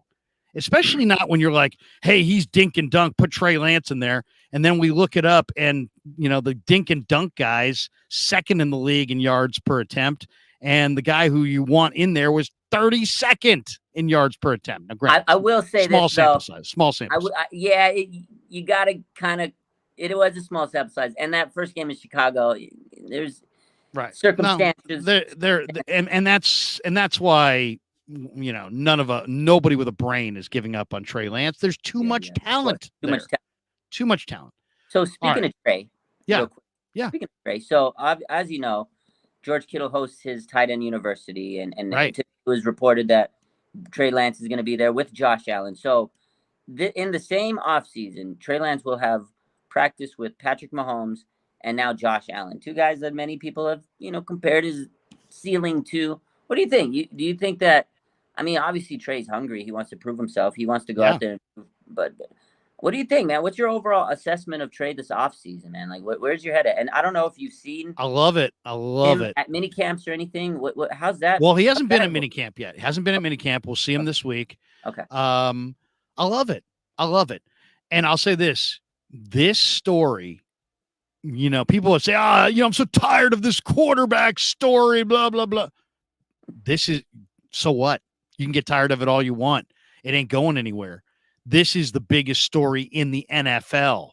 especially not when you're like, hey, he's dink and dunk. Put Trey Lance in there, and then we look it up, and the dink and dunk guy's second in the league in yards per attempt, and the guy who you want in there was 32nd in yards per attempt. Now, granted, I will say small sample size. Small sample size. You got to kind of. It was a small sample size, and that first game in Chicago, there's circumstances. No, and that's why nobody with a brain is giving up on Trey Lance. There's too much talent. Too much talent. So speaking of Trey, yeah. Speaking of Trey, so as you know, George Kittle hosts his tight end university, and it was reported that Trey Lance is going to be there with Josh Allen. So in the same offseason, Trey Lance will have practice with Patrick Mahomes and now Josh Allen, 2 guys that many people have, compared his ceiling to. What do you think? Do you think that, obviously Trey's hungry. He wants to prove himself. He wants to go out there. But what do you think, man? What's your overall assessment of Trey this offseason, man? Like, where's your head at? And I don't know if you've seen. I love it. At mini camps or anything. How's that? Well, he hasn't been at mini camp yet. He hasn't been at mini camp. We'll see him this week. Okay. I love it. And I'll say this story people would say, I'm so tired of this quarterback story, blah, blah, blah. This is, so what? You can get tired of it all you want. It ain't going anywhere. This is the biggest story in the NFL.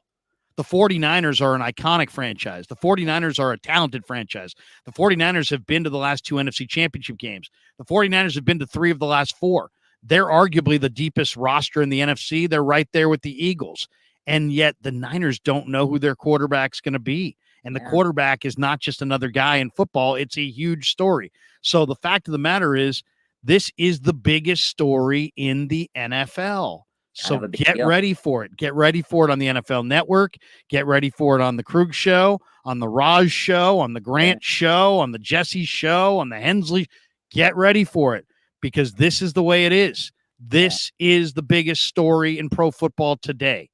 The 49ers are an iconic franchise. The 49ers are a talented franchise. The 49ers have been to the last 2 NFC championship games. The 49ers have been to 3 of the last 4. They're arguably the deepest roster in the NFC. They're right there with the Eagles. And yet the Niners don't know who their quarterback's going to be. And the quarterback is not just another guy in football. It's a huge story. So the fact of the matter is, this is the biggest story in the NFL. So get ready for it. Get ready for it on the NFL Network. Get ready for it on the Krueg Show, on the Raj Show, on the Grant Show, on the Jesse Show, on the Hensley. Get ready for it, because this is the way it is. This is the biggest story in pro football today.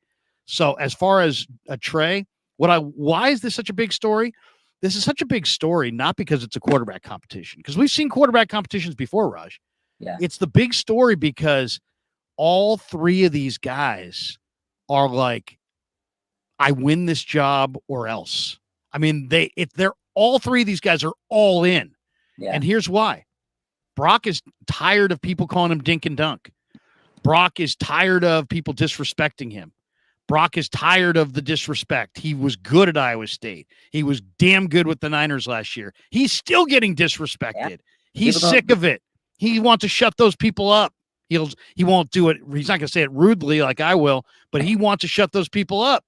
So as far as Trey, why is this such a big story? This is such a big story, not because it's a quarterback competition, because we've seen quarterback competitions before, Raj. Yeah. It's the big story because all 3 of these guys are like, I win this job or else. I mean, they're all 3 of these guys are all in. Yeah. And here's why. Brock is tired of people calling him dink and dunk. Brock is tired of people disrespecting him. Brock is tired of the disrespect. He was good at Iowa State. He was damn good with the Niners last year. He's still getting disrespected. Yeah. He's sick of it. He wants to shut those people up. He won't do it. He's not going to say it rudely like I will, but he wants to shut those people up.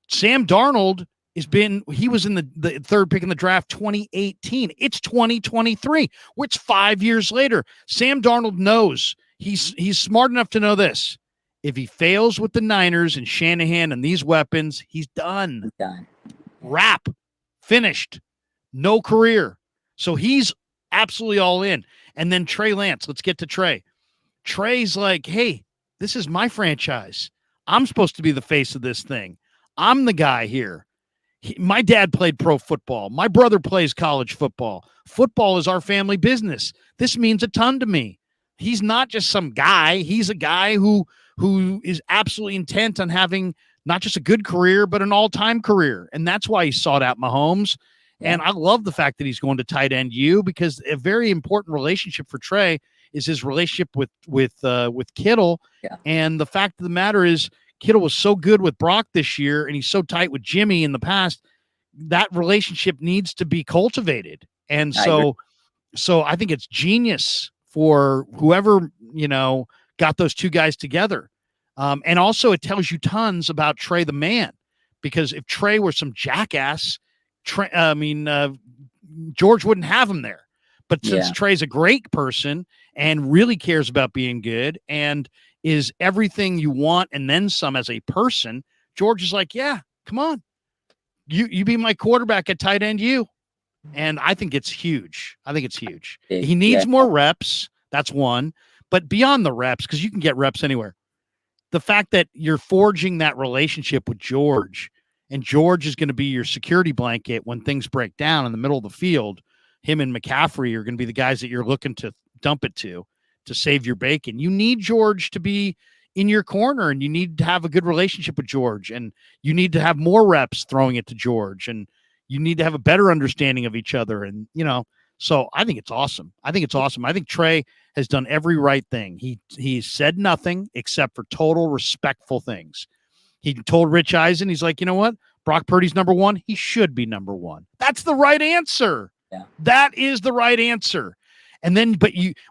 Sam Darnold he was in the 3rd pick in the draft 2018. It's 2023, which 5 years later. Sam Darnold knows, he's smart enough to know this. If he fails with the Niners and Shanahan and these weapons, he's done. He's done. Wrap. Finished. No career. So he's absolutely all in. And then Trey Lance. Let's get to Trey. Trey's like, hey, this is my franchise. I'm supposed to be the face of this thing. I'm the guy here. My dad played pro football. My brother plays college football. Football is our family business. This means a ton to me. He's not just some guy. He's a guy who is absolutely intent on having not just a good career, but an all-time career. And that's why he sought out Mahomes. Yeah. And I love the fact that he's going to tight end U, because a very important relationship for Trey is his relationship with Kittle. Yeah. And the fact of the matter is, Kittle was so good with Brock this year, and he's so tight with Jimmy in the past. That relationship needs to be cultivated. And so I think it's genius for whoever, got those 2 guys together. And also it tells you tons about Trey the man, because if Trey were some jackass, George wouldn't have him there. But since Trey's a great person and really cares about being good and is everything you want and then some as a person, George is like, yeah, come on. You be my quarterback at tight end U. And I think it's huge. He needs more reps. That's one. But beyond the reps, because you can get reps anywhere, the fact that you're forging that relationship with George, and George is going to be your security blanket when things break down in the middle of the field. Him and McCaffrey are going to be the guys that you're looking to dump it to save your bacon. You need George to be in your corner, and you need to have a good relationship with George, and you need to have more reps throwing it to George, and you need to have a better understanding of each other. And, so I think it's awesome. I think Trey has done every right thing. He said nothing except for total respectful things. He told Rich Eisen, he's like, you know what? Brock Purdy's number 1. He should be number 1. That's the right answer. Yeah. That is the right answer. And then,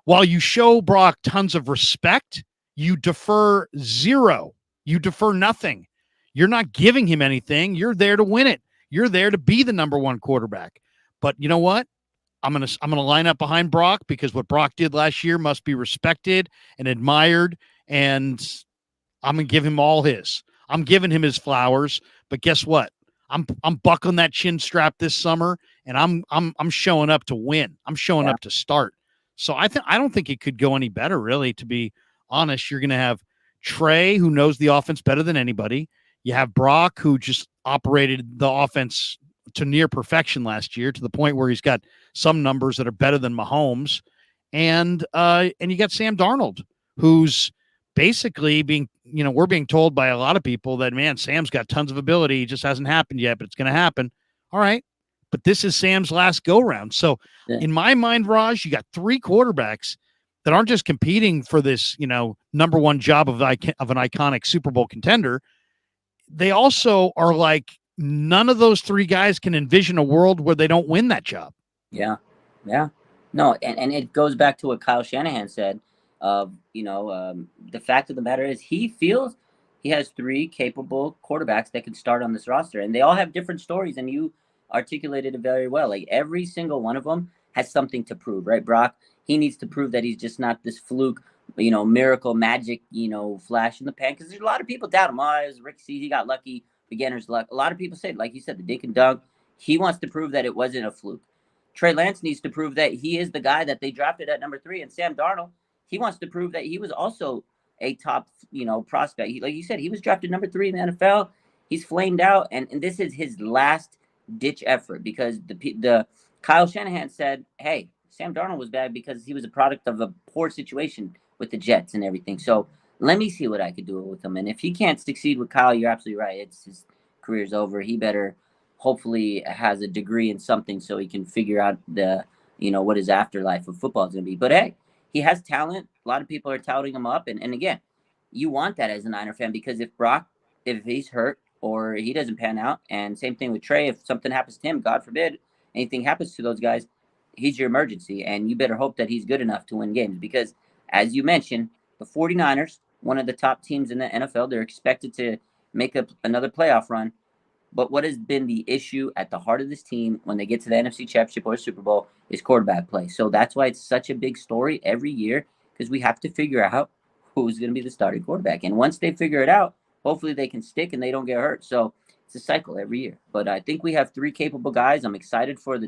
while you show Brock tons of respect, you defer zero. You defer nothing. You're not giving him anything. You're there to win it. You're there to be the number 1 quarterback. But you know what? I'm gonna line up behind Brock, because what Brock did last year must be respected and admired, and I'm gonna give him all his. I'm giving him his flowers. But guess what? I'm buckling that chin strap this summer, and I'm showing up to win. I'm showing up to start. So I don't think it could go any better, really, to be honest. You're gonna have Trey, who knows the offense better than anybody. You have Brock, who just operated the offense to near perfection last year, to the point where he's got some numbers that are better than Mahomes. And you got Sam Darnold, who's basically we're being told by a lot of people that, man, Sam's got tons of ability. It just hasn't happened yet, but it's going to happen. All right. But this is Sam's last go round. So in my mind, Raj, you got 3 quarterbacks that aren't just competing for this, number one job of an iconic Super Bowl contender. They also are like, none of those 3 guys can envision a world where they don't win that job. Yeah. Yeah. No, and it goes back to what Kyle Shanahan said. The fact of the matter is he feels he has 3 capable quarterbacks that can start on this roster, and they all have different stories, and you articulated it very well. Like every single one of them has something to prove, right? Brock, he needs to prove that he's just not this fluke, miracle magic, flash in the pan, because there's a lot of people doubt him. Oh, it was Rick C, he got lucky, beginner's luck. A lot of people say, like you said, the dink and dunk. He wants to prove that it wasn't a fluke. Trey Lance needs to prove that he is the guy that they drafted at number 3, and Sam Darnold, he wants to prove that he was also a top, prospect. Like you said, he was drafted number 3 in the NFL. He's flamed out, and this is his last ditch effort, because the Kyle Shanahan said, hey, Sam Darnold was bad because he was a product of a poor situation with the Jets and everything. So let me see what I could do with him. And if he can't succeed with Kyle, you're absolutely right. His career's over. He better hopefully has a degree in something so he can figure out what his afterlife of football is going to be. But hey, he has talent. A lot of people are touting him up. And again, you want that as a Niner fan, because if he's hurt or he doesn't pan out, and same thing with Trey, if something happens to him, God forbid, anything happens to those guys, he's your emergency. And you better hope that he's good enough to win games, because as you mentioned, the 49ers, one of the top teams in the NFL, they're expected to make another playoff run. But what has been the issue at the heart of this team when they get to the NFC Championship or Super Bowl is quarterback play. So that's why it's such a big story every year, because we have to figure out who's going to be the starting quarterback. And once they figure it out, hopefully they can stick and they don't get hurt. So it's a cycle every year. But I think we have 3 capable guys. I'm excited for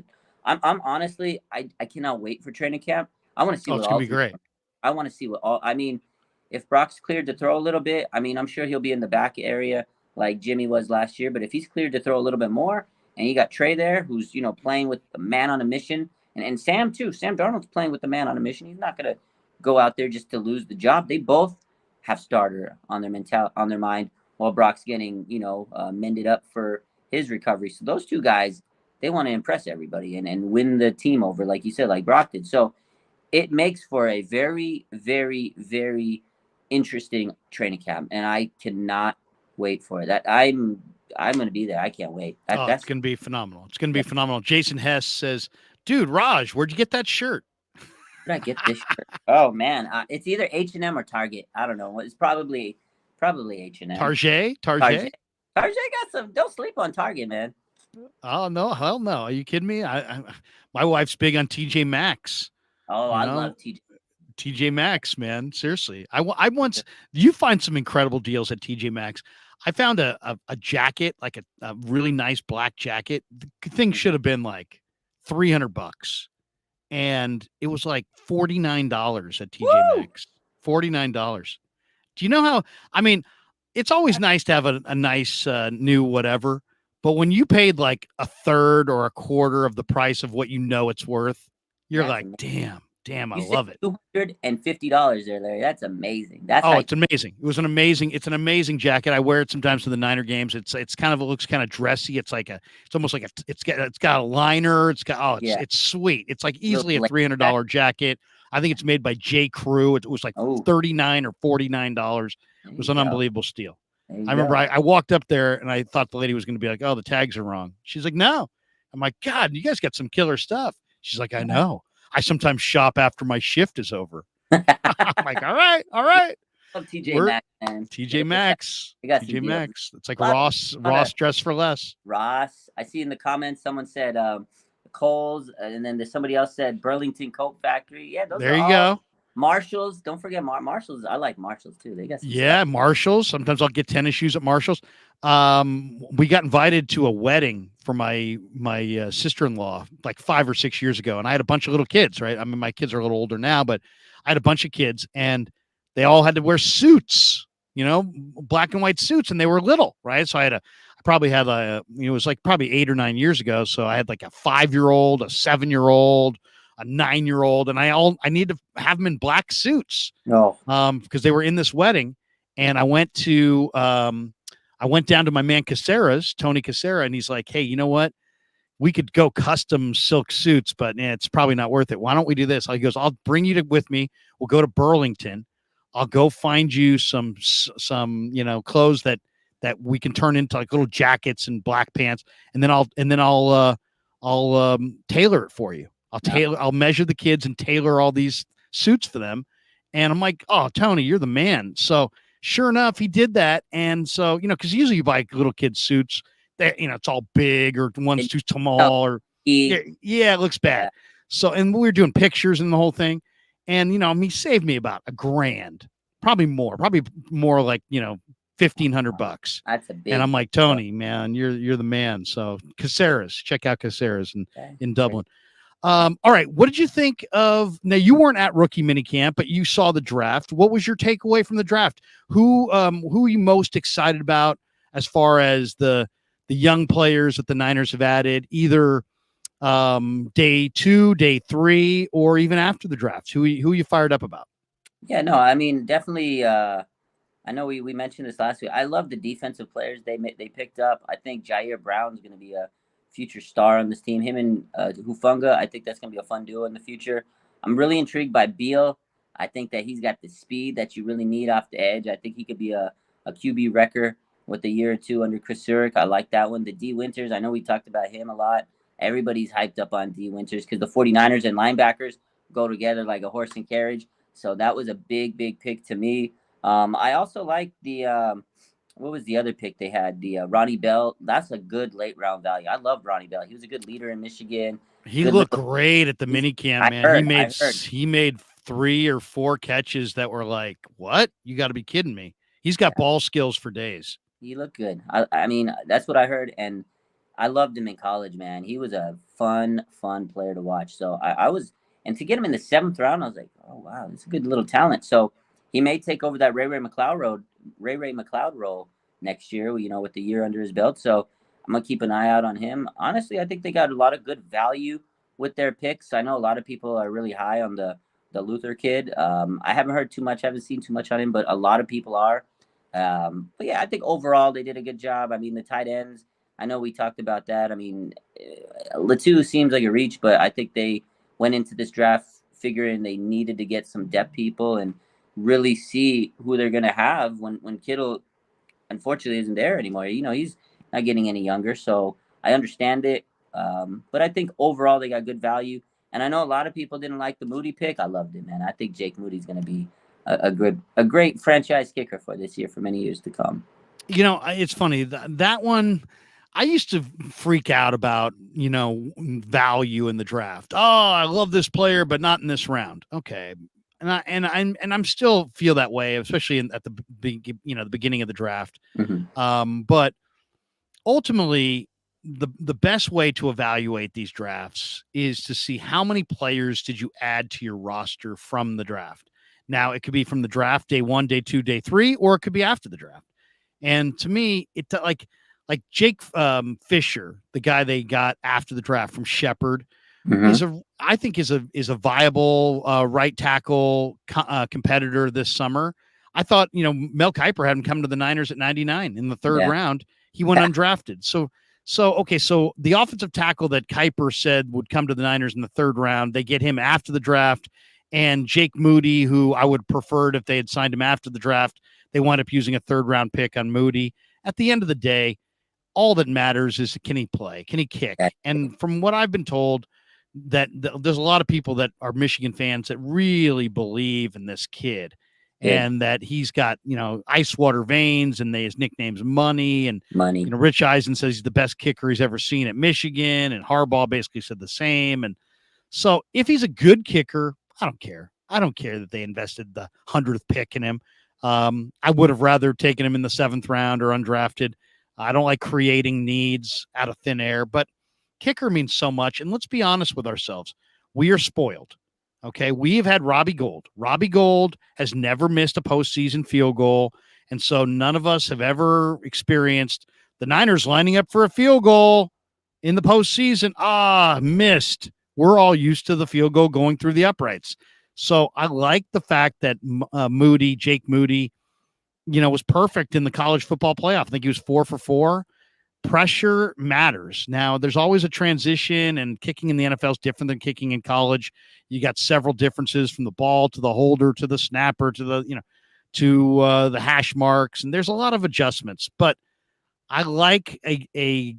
I'm honestly, I cannot wait for training camp. I want to see it's going to be great. I want to see if Brock's cleared to throw a little bit, I'm sure he'll be in the back area like Jimmy was last year. But if he's cleared to throw a little bit more, and you got Trey there, who's, playing with the man on a mission, and Sam too. Sam Darnold's playing with the man on a mission. He's not going to go out there just to lose the job. They both have starter on their mind, while Brock's getting, mended up for his recovery. So those 2 guys, they want to impress everybody and win the team over, like you said, like Brock did. So it makes for a very, very, very interesting training camp, and I cannot wait for it. That I'm going to be there. I can't wait. That's going to be phenomenal. It's going to be phenomenal. Jason Hess says, dude, Raj, where'd you get that shirt? Where did I get this shirt? Oh man, it's either H&M or Target. I don't know. It's probably H&M. Target got some. Don't sleep on Target, man. Oh no, hell no. Are you kidding me? My wife's big on TJ Maxx. Oh, I love TJ Maxx, man. Seriously. You find some incredible deals at TJ Maxx. I found a jacket, like a really nice black jacket. The thing should have been like $300, and it was like $49 at TJ Maxx. $49. Do you know how? It's always nice to have a nice new whatever, but when you paid like a third or a quarter of the price of what it's worth, you're like, damn, I love it. $250 there, Larry. That's amazing. It's amazing. It's an amazing jacket. I wear it sometimes to the Niner games. It looks kind of dressy. It's got a liner. It's sweet. It's like easily a $300 jacket. I think it's made by J. Crew. It was like $39 or $49. It was an unbelievable steal. I remember I walked up there and I thought the lady was going to be like, oh, the tags are wrong. She's like, no. I'm like, God, you guys got some killer stuff. She's like, I know. I sometimes shop after my shift is over. I'm like, all right. love TJ Maxx, man. TJ Maxx. TJ Maxx. It's like Ross dressed for less. Ross. I see in the comments someone said Kohl's, and then there's somebody else said Burlington Coat Factory. Yeah, those there you go. Marshalls. Don't forget Marshalls. I like Marshalls too. They got some stuff. stuff. Marshalls. Sometimes I'll get tennis shoes at Marshalls. We got invited to a wedding for my sister-in-law like 5 or 6 years ago, and I had a bunch of little kids. Right, I mean, my kids are a little older now, but I had a bunch of kids, and they all had to wear suits. Black and white suits, and they were little. Right, so I probably had it was like probably 8 or 9 years ago. So I had like a 5-year-old, a 7-year-old, a 9-year-old, and I need to have them in black suits. No. Because they were in this wedding, and I went down to my man Casera's, Tony Casera, and he's like, hey, you know what? We could go custom silk suits, but it's probably not worth it. Why don't we do this? He goes, I'll bring you with me. We'll go to Burlington. I'll go find you some clothes that we can turn into like little jackets and black pants, and then I'll tailor it for you. I'll measure the kids and tailor all these suits for them. And I'm like, oh, Tony, you're the man. So sure enough, he did that. And so, because usually you buy little kids suits, it's all big or one's too small or it looks bad. Yeah. So, and we were doing pictures and the whole thing. And, he saved me about $1,000, probably more like, $1,500. That's a big. And I'm like, Tony, man, you're the man. So Casera's, check out Casera's in Dublin. All right. What did you think of, now you weren't at rookie minicamp, but you saw the draft. What was your takeaway from the draft? Who are you most excited about as far as the young players that the Niners have added, either day 2, day 3, or even after the draft? Who you fired up about? Yeah, no, I mean, definitely. I know we mentioned this last week. I love the defensive players they picked up. I think Jair Brown's going to be a future star on this team. Him and Hufanga, I think that's going to be a fun duo in the future. I'm really intrigued by Beal. I think that he's got the speed that you really need off the edge. I think he could be a QB wrecker with a year or two under Chris Zurich. I like that one. The D Winters, I know we talked about him a lot. Everybody's hyped up on D Winters because the 49ers and linebackers go together like a horse and carriage. So that was a big pick to me. I also like the what was the other pick they had? The Ronnie Bell. That's a good late round value. I love Ronnie Bell. He was a good leader in Michigan. He looked great at the minicamp, man. He made 3 or 4 catches that were like, what? You got to be kidding me. He's got ball skills for days. He looked good. I mean, that's what I heard, and I loved him in college, man. He was a fun player to watch. So I was, and to get him in the 7th round, I was like, oh wow, it's a good little talent. So he may take over that Ray McLeod role next year, with the year under his belt. So I'm gonna keep an eye out on him. Honestly, I think they got a lot of good value with their picks. I know a lot of people are really high on the Luther kid. I haven't heard too much, haven't seen too much on him, but a lot of people are. But yeah, I think overall they did a good job. I mean, the tight ends, I know we talked about that. I mean, Latu seems like a reach, but I think they went into this draft figuring they needed to get some depth people and really see who they're going to have when Kittle, unfortunately, isn't there anymore. He's not getting any younger, so I understand it. But I think overall they got good value. And I know a lot of people didn't like the Moody pick. I loved it, man. I think Jake Moody's going to be a great franchise kicker for this year for many years to come. It's funny that one. I used to freak out about, value in the draft. Oh, I love this player, but not in this round. Okay. And I'm still feel that way, especially at the beginning of the draft. Mm-hmm. But ultimately, the best way to evaluate these drafts is to see how many players did you add to your roster from the draft. Now, it could be from the draft, day 1, day 2, day 3, or it could be after the draft. And to me, it like Jake Fisher, the guy they got after the draft from Shepherd, mm-hmm. I think is a viable right tackle competitor this summer. I thought, Mel Kiper had him come to the Niners at 99 in the 3rd round. He went undrafted. So the offensive tackle that Kiper said would come to the Niners in the 3rd round, they get him after the draft. And Jake Moody, who I would preferred if they had signed him after the draft, they wound up using a 3rd round pick on Moody. At the end of the day, all that matters is, can he play? Can he kick? And from what I've been told, that there's a lot of people that are Michigan fans that really believe in this kid, and that he's got, ice water veins, and his nickname's Money. And Rich Eisen says he's the best kicker he's ever seen at Michigan, and Harbaugh basically said the same. And so if he's a good kicker, I don't care. I don't care that they invested the 100th pick in him. I would have rather taken him in the 7th round or undrafted. I don't like creating needs out of thin air, but kicker means so much. And let's be honest with ourselves. We are spoiled. Okay. We've had Robbie Gould. Robbie Gould has never missed a postseason field goal. And so none of us have ever experienced the Niners lining up for a field goal in the postseason. Missed. we're all used to the field goal going through the uprights. So I like the fact that Jake Moody, was perfect in the college football playoff. I think he was 4 for 4. Pressure matters. Now, there's always a transition, and kicking in the NFL is different than kicking in college. You got several differences from the ball to the holder to the snapper to the, the hash marks, and there's a lot of adjustments. But I like a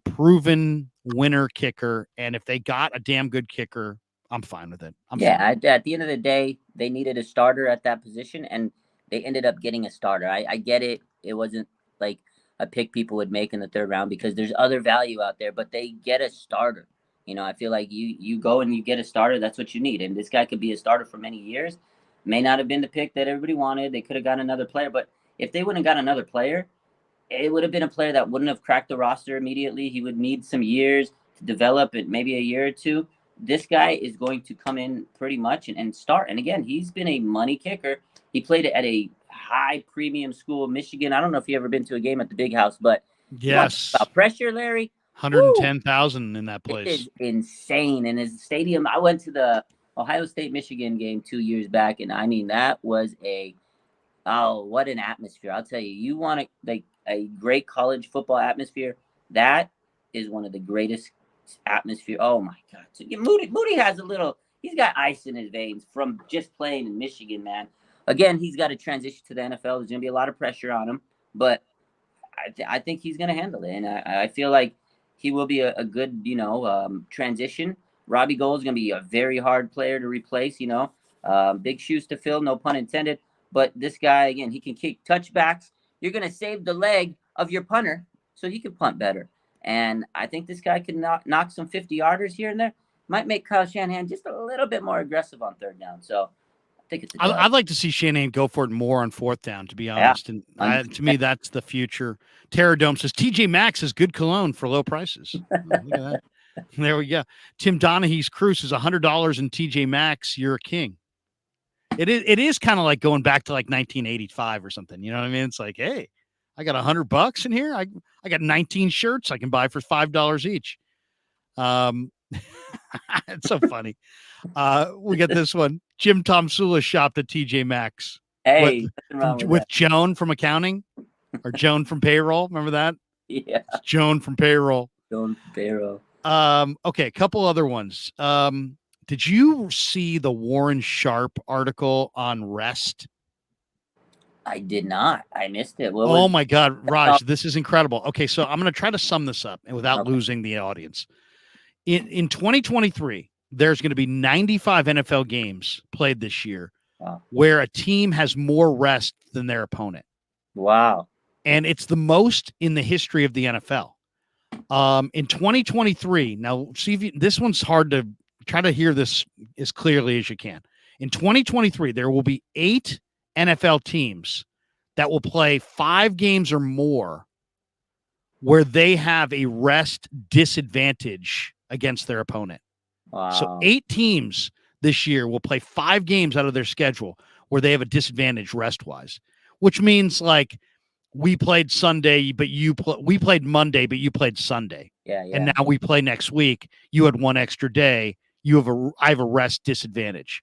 proven winner kicker, and if they got a damn good kicker, I'm fine with it. At the end of the day, they needed a starter at that position, and they ended up getting a starter. I get it. It wasn't like a pick people would make in the 3rd round because there's other value out there, but they get a starter. I feel like you go and you get a starter. That's what you need. And this guy could be a starter for many years. May not have been the pick that everybody wanted. They could have got another player, but if they wouldn't have got another player, it would have been a player that wouldn't have cracked the roster immediately. He would need some years to develop it, maybe a year or two. This guy is going to come in pretty much and start. And again, he's been a money kicker. He played at a high premium school, Michigan. I don't know if you ever been to a game at the Big House, but yes, about pressure, Larry. 110,000 in that place. It is insane. And his stadium, I went to the Ohio State Michigan game 2 years back, and I mean that was what an atmosphere! I'll tell you. You want a great college football atmosphere? That is one of the greatest atmosphere. Oh my God! So Moody has he's got ice in his veins from just playing in Michigan, man. Again, he's got to transition to the NFL. There's going to be a lot of pressure on him, but I think he's going to handle it. And I feel like he will be a good, transition. Robbie Gould is going to be a very hard player to replace, big shoes to fill, no pun intended. But this guy, again, he can kick touchbacks. You're going to save the leg of your punter so he can punt better. And I think this guy can knock some 50-yarders here and there. Might make Kyle Shanahan just a little bit more aggressive on 3rd down. So I think it's I'd like to see Shanahan go for it more on 4th down, to be honest. Yeah. And to me, that's the future. Terror Dome says TJ Maxx is good cologne for low prices. Oh, look at that. There we go. Tim Donaghy's cruise is $100 in TJ Maxx. You're a king. It is kind of like going back to like 1985 or something. You know what I mean? It's like, hey, I got $100 in here. I got 19 shirts I can buy for $5 each. It's so funny. We get this one. Jim Tomsula shopped at TJ Maxx. Hey, with Joan from accounting or Joan from payroll. Remember that? Yeah. It's Joan from payroll. Joan from payroll. Okay, a couple other ones. Did you see the Warren Sharp article on rest? I did not. I missed it. Oh my God, Raj, this is incredible. Okay, so I'm going to try to sum this up and without losing the audience. In 2023, there's going to be 95 NFL games played this year where a team has more rest than their opponent. Wow. And it's the most in the history of the NFL. In 2023, now see if this one's hard to try to hear this as clearly as you can. In 2023, there will be 8 NFL teams that will play 5 games or more where they have a rest disadvantage against their opponent. Wow. So 8 teams this year will play 5 games out of their schedule where they have a disadvantage rest-wise, which means like we played Sunday, but we played Monday, but you played Sunday. Yeah. And now we play next week. You had 1 extra day. I have a rest disadvantage.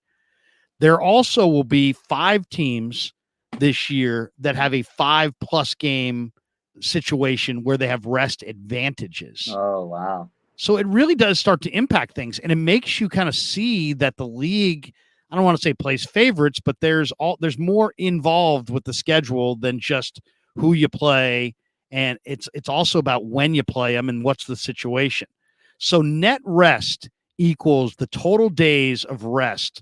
There also will be 5 teams this year that have a 5+ game situation where they have rest advantages. Oh, wow. So it really does start to impact things, and it makes you kind of see that the league, I don't want to say plays favorites, but there's more involved with the schedule than just who you play, and it's also about when you play them and what's the situation. So net rest equals the total days of rest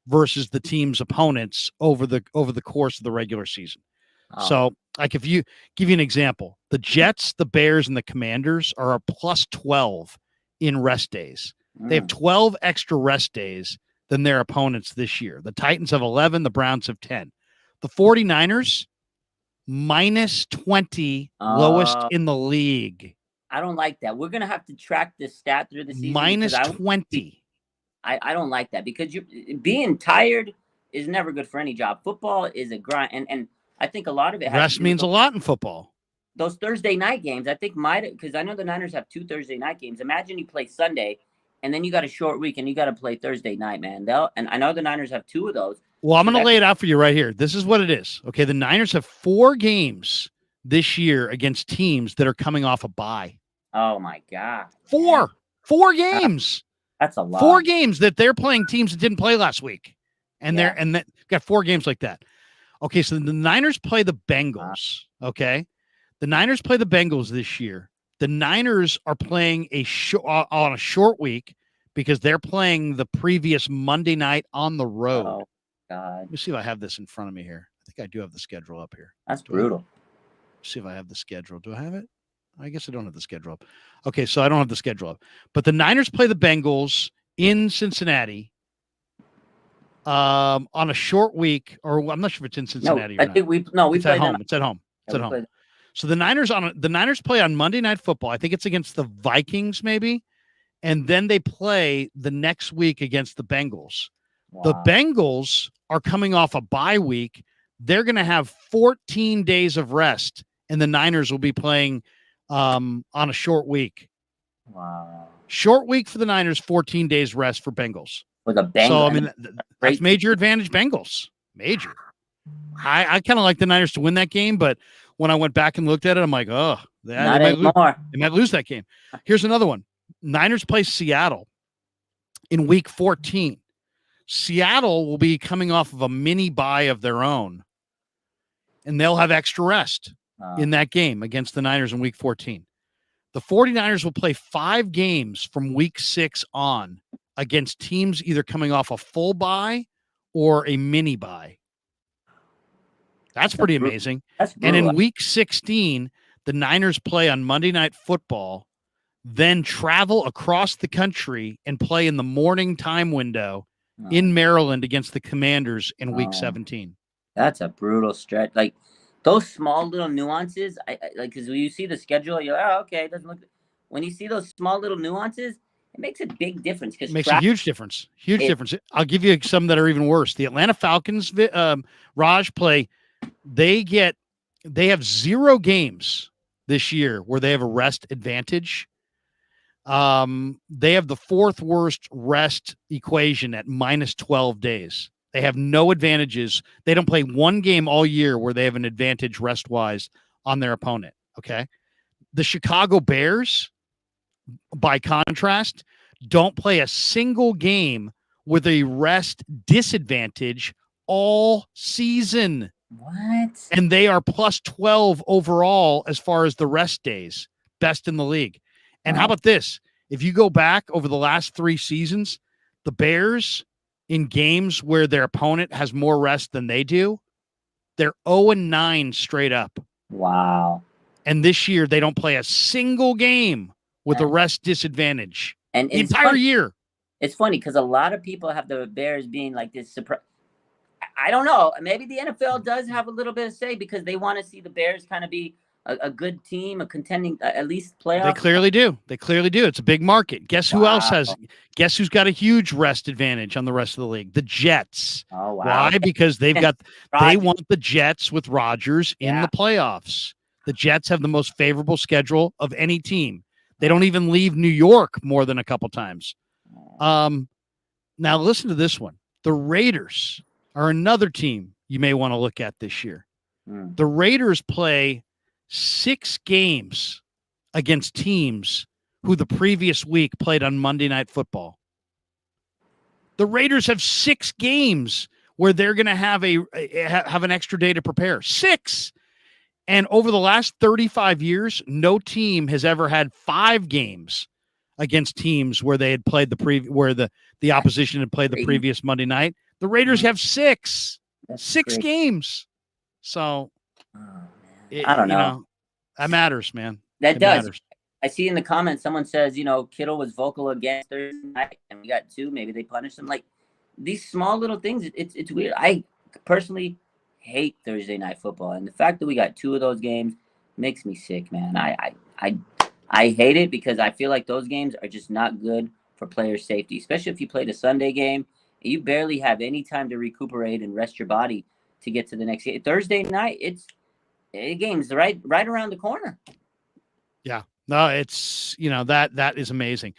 versus the team's opponents over the course of the regular season. Oh. So, like, if you give you an example, the Jets, the Bears, and the Commanders are a plus 12 in rest days. They have 12 extra rest days than their opponents this year. The Titans have 11, the Browns have 10. The 49ers, minus 20, lowest in the league. I don't like that. We're going to have to track this stat through the season. Minus 20. I don't like that because being tired is never good for any job. Football is a grind, and I think a lot of it rest means a lot in football. those Thursday night games, I think because I know the Niners have 2 Thursday night games. Imagine you play Sunday, and then you got a short week, and you got to play Thursday night, man. And I know the Niners have 2 of those. Well, I'm going to lay it out for you right here. This is what it is. Okay, the Niners have 4 games this year against teams that are coming off a bye. Oh my God. 4 games. That's a lot. 4 games that they're playing teams that didn't play last week, and they're got 4 games like that. Okay, so the Niners play the Bengals. Okay, the Niners play the Bengals this year. The Niners are playing on a short week because they're playing the previous Monday night on the road. Oh God. Let me see if I have this in front of me here. I think I do have the schedule up here. That's brutal. See if I have the schedule. Do I have it? I guess I don't have the schedule up. Okay, so I don't have the schedule up. But the Niners play the Bengals in Cincinnati on a short week, or I'm not sure if it's in Cincinnati or not. I think we It's at played home. It's at home. It's at home. So the Niners play on Monday Night Football. I think it's against the Vikings, maybe, and then they play the next week against the Bengals. Wow. The Bengals are coming off a bye week. They're going to have 14 days of rest, and the Niners will be playing on a short week. Wow. Short week for the Niners, 14 days rest for Bengals. For the Bengals. So, I mean, that's major advantage Bengals. Major. I kind of like the Niners to win that game, but when I went back and looked at it, I'm like, oh, they might lose that game. Here's another one. Niners play Seattle in week 14. Seattle will be coming off of a mini bye of their own, and they'll have extra rest in that game against the Niners in week 14. The 49ers will play 5 games from week 6 on against teams either coming off a full bye or a mini bye. That's pretty amazing. And in week 16, the Niners play on Monday Night Football, then travel across the country and play in the morning time window in Maryland against the Commanders in week 17. That's a brutal stretch. Like those small little nuances, I like, because when you see the schedule, you're like, oh, okay, it doesn't look. When you see those small little nuances, it makes a big difference. Because it makes a huge difference. Huge difference. I'll give you some that are even worse. The Atlanta Falcons, Raj, play. They have 0 games this year where they have a rest advantage. They have the 4th worst rest equation at minus 12 days. They have no advantages. They don't play 1 game all year where they have an advantage rest-wise on their opponent, okay? The Chicago Bears, by contrast, don't play a single game with a rest disadvantage all season. What? And they are plus 12 overall as far as the rest days, best in the league. And how about this? If you go back over the last 3 seasons, the Bears in games where their opponent has more rest than they do, they're 0-9 straight up. Wow. And this year, they don't play a single game with a rest disadvantage and the entire year. It's funny because a lot of people have the Bears being like this surprise. I don't know. Maybe the NFL does have a little bit of say because they want to see the Bears kind of be a good team, a contending, at least playoff. They clearly do. It's a big market. Guess who else guess who's got a huge rest advantage on the rest of the league? The Jets. Oh, wow. Why? Because they want the Jets with Rodgers in the playoffs. The Jets have the most favorable schedule of any team. They don't even leave New York more than a couple times. Now listen to this one. The Raiders are another team you may want to look at this year. The Raiders play 6 games against teams who the previous week played on Monday Night Football. The Raiders have 6 games where they're going to have an extra day to prepare. 6. And over the last 35 years, no team has ever had 5 games against teams where they had played where the opposition had played the previous Monday night. The Raiders have 6. That's 6 crazy. Games. So I don't know. That matters, man. It does. Matters. I see in the comments someone says, Kittle was vocal against Thursday night, and we got 2. Maybe they punished him. Like these small little things. It's weird. I personally hate Thursday night football, and the fact that we got 2 of those games makes me sick, man. I hate it because I feel like those games are just not good for player safety, especially if you played a Sunday game. You barely have any time to recuperate and rest your body to get to the next game. Thursday night, game's right around the corner. Yeah. No, it's, that is amazing.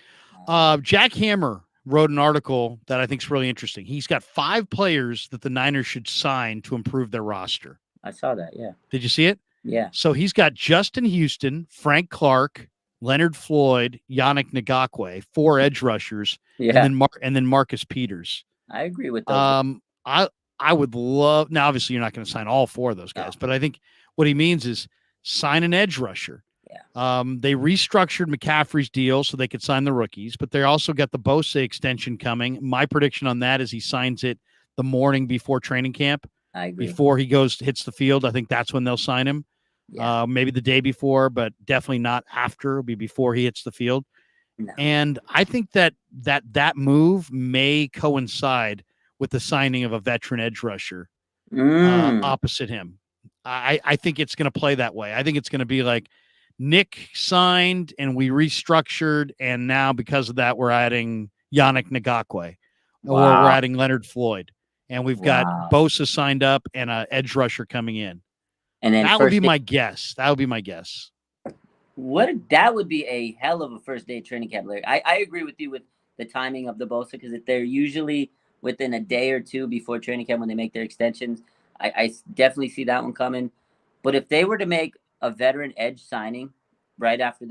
Jack Hammer wrote an article that I think is really interesting. He's got 5 players that the Niners should sign to improve their roster. I saw that. Yeah. Did you see it? Yeah. So he's got Justin Houston, Frank Clark, Leonard Floyd, Yannick Ngakwe, 4 edge rushers, Yeah. and then Marcus Peters. I agree with those. I would love, now obviously you're not going to sign all 4 of those guys, but I think what he means is sign an edge rusher. Yeah. They restructured McCaffrey's deal so they could sign the rookies, but they also got the Bosa extension coming. My prediction on that is he signs it the morning before training camp. I agree. Before he hits the field. I think that's when they'll sign him. Yeah. Maybe the day before, but definitely not after. It'll be before he hits the field. No. And I think that move may coincide with the signing of a veteran edge rusher opposite him. I think it's going to play that way. I think it's going to be like Nick signed and we restructured, and now because of that, we're adding Yannick Ngakwe, or we're adding Leonard Floyd, and we've got Bosa signed up and an edge rusher coming in. And then that would be my guess. That would be my guess. That would be a hell of a first day training camp, Larry. I agree with you with the timing of the Bosa, because if they're usually within a day or two before training camp when they make their extensions, I definitely see that one coming. But if they were to make a veteran edge signing right after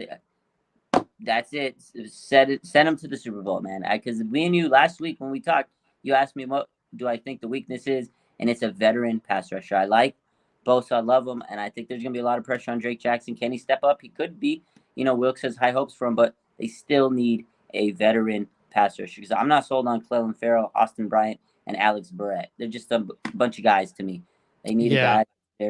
that's it. Send them to the Super Bowl, man. Because me and you last week when we talked, you asked me what do I think the weakness is, and it's a veteran pass rusher. I like Bosa, I love him, and I think there's going to be a lot of pressure on Drake Jackson. Can he step up? He could be. Wilkes has high hopes for him, but they still need a veteran pass rusher, because I'm not sold on Clelin Ferrell, Austin Bryant, and Alex Barrett. They're just a bunch of guys to me. They need a guy.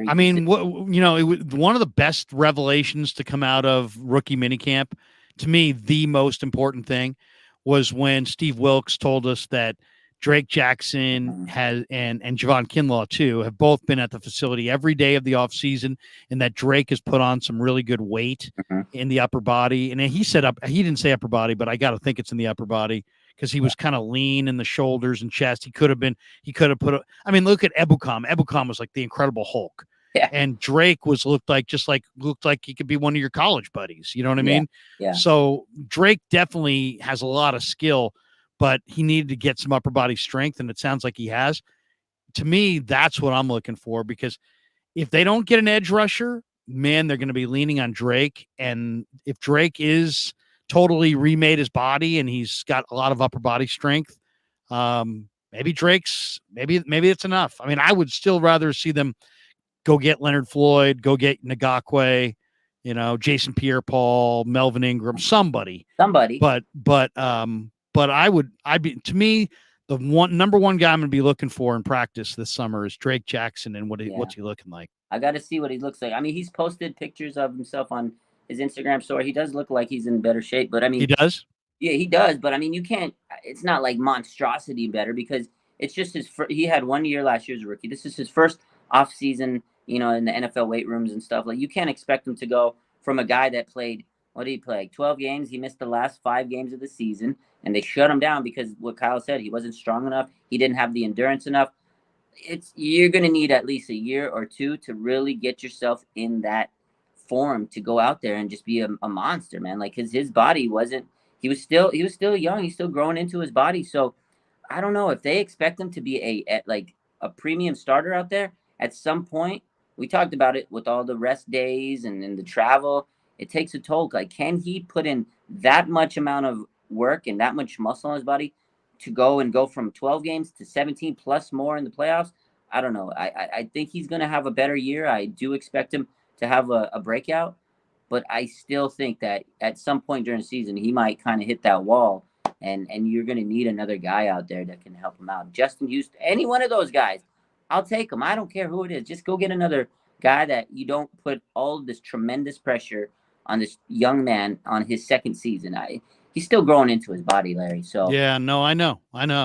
I mean, one of the best revelations to come out of rookie minicamp, to me, the most important thing was when Steve Wilkes told us that Drake Jackson has and Javon Kinlaw too have both been at the facility every day of the offseason, and that Drake has put on some really good weight in the upper body. And he didn't say upper body, but I got to think it's in the upper body, because he was kind of lean in the shoulders and chest. He could have look at Ebukam. Ebukam was like the Incredible Hulk. Yeah. And Drake looked like he could be one of your college buddies. You know what I mean? Yeah. So Drake definitely has a lot of skill, but he needed to get some upper body strength, and it sounds like he has. To me, that's what I'm looking for, because if they don't get an edge rusher, man, they're going to be leaning on Drake. And if Drake is totally remade his body and he's got a lot of upper body strength, maybe it's enough. I mean, I would still rather see them go get Leonard Floyd, go get Ngakwe, Jason Pierre-Paul, Melvin Ingram, somebody. But to me, the number one guy I'm going to be looking for in practice this summer is Drake Jackson. And what's he looking like? I got to see what he looks like. I mean, he's posted pictures of himself on his Instagram story. He does look like he's in better shape, but I mean, he does. Yeah, he does. But I mean, it's not like monstrosity better, because it's just he had 1 year last year as a rookie. This is his first off season, in the NFL weight rooms and stuff. Like, you can't expect him to go from a guy that played, what did he play? 12 games. He missed the last 5 games of the season, and they shut him down because what Kyle said, he wasn't strong enough. He didn't have the endurance enough. You're going to need at least a year or two to really get yourself in that form to go out there and just be a monster, man. Like, his body he was still young. He's still growing into his body. So I don't know if they expect him to be a premium starter out there at some point. We talked about it with all the rest days and the travel. It takes a toll. Like, can he put in that much amount of work and that much muscle on his body to go from 12 games to 17 plus more in the playoffs? I don't know. I think he's going to have a better year. I do expect him to have a breakout, but I still think that at some point during the season, he might kind of hit that wall, and you're going to need another guy out there that can help him out. Justin Houston, any one of those guys, I'll take him. I don't care who it is. Just go get another guy that you don't put all this tremendous pressure on this young man on his second season. He's still growing into his body, Larry. So yeah, no, I know.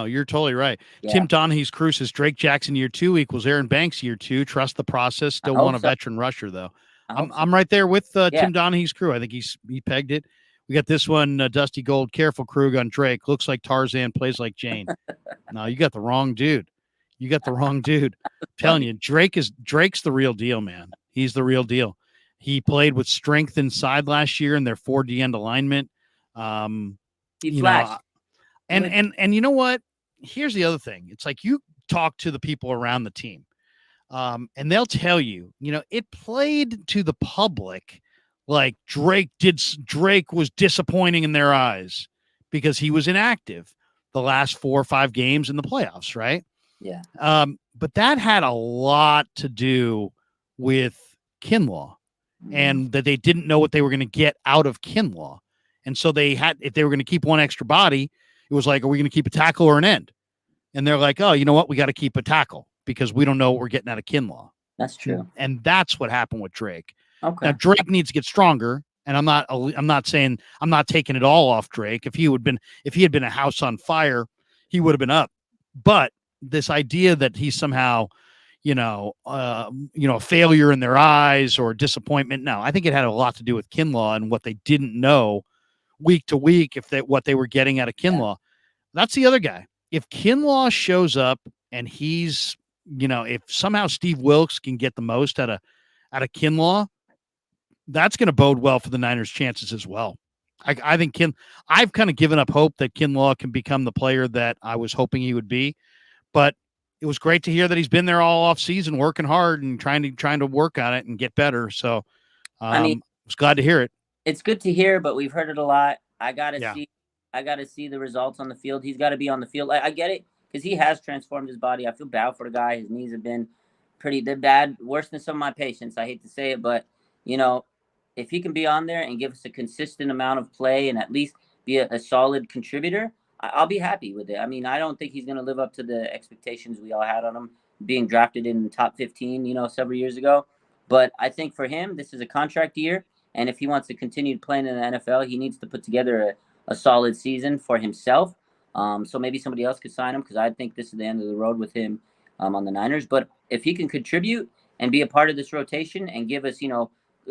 You're totally right. Yeah. Tim Donaghy's crew says Drake Jackson year 2 equals Aaron Banks year 2. Trust the process. Still want a veteran rusher though. I'm right there with Tim Donaghy's crew. I think he pegged it. We got this one, Dusty Gold. Careful, Krug on Drake. Looks like Tarzan, plays like Jane. No, you got the wrong dude. I'm telling you, Drake's the real deal, man. He's the real deal. He played with strength inside last year in their 4D end alignment. He You flashed. know, and you know what? Here's the other thing. It's like you talk to the people around the team, and they'll tell you, it played to the public like Drake was disappointing in their eyes because he was inactive the last 4 or 5 games in the playoffs, right? Yeah. But that had a lot to do with Kinlaw and that they didn't know what they were going to get out of Kinlaw. And so if they were going to keep one extra body, it was like, are we going to keep a tackle or an end? And they're like, oh, you know what? We got to keep a tackle because we don't know what we're getting out of Kinlaw. That's true. And that's what happened with Drake. Okay. Now Drake needs to get stronger. And I'm not saying I'm not taking it all off Drake. If he had been a house on fire, he would have been up. But this idea that he's somehow, a failure in their eyes or disappointment. No, I think it had a lot to do with Kinlaw and what they didn't know week to week what they were getting out of Kinlaw. Yeah. That's the other guy. If Kinlaw shows up and he's, if somehow Steve Wilkes can get the most out of Kinlaw, that's going to bode well for the Niners' chances as well. I think I've kind of given up hope that Kinlaw can become the player that I was hoping he would be, but it was great to hear that he's been there all off season, working hard and trying to work on it and get better. So, I was glad to hear it. It's good to hear, but we've heard it a lot. I gotta see the results on the field. He's got to be on the field. I get it because he has transformed his body. I feel bad for the guy. His knees have been they're bad, worse than some of my patients. I hate to say it, but if he can be on there and give us a consistent amount of play and at least be a solid contributor, I'll be happy with it. I mean, I don't think he's going to live up to the expectations we all had on him being drafted in the top 15, several years ago. But I think for him, this is a contract year. And if he wants to continue playing in the NFL, he needs to put together a solid season for himself. So maybe somebody else could sign him because I think this is the end of the road with him on the Niners. But if he can contribute and be a part of this rotation and give us,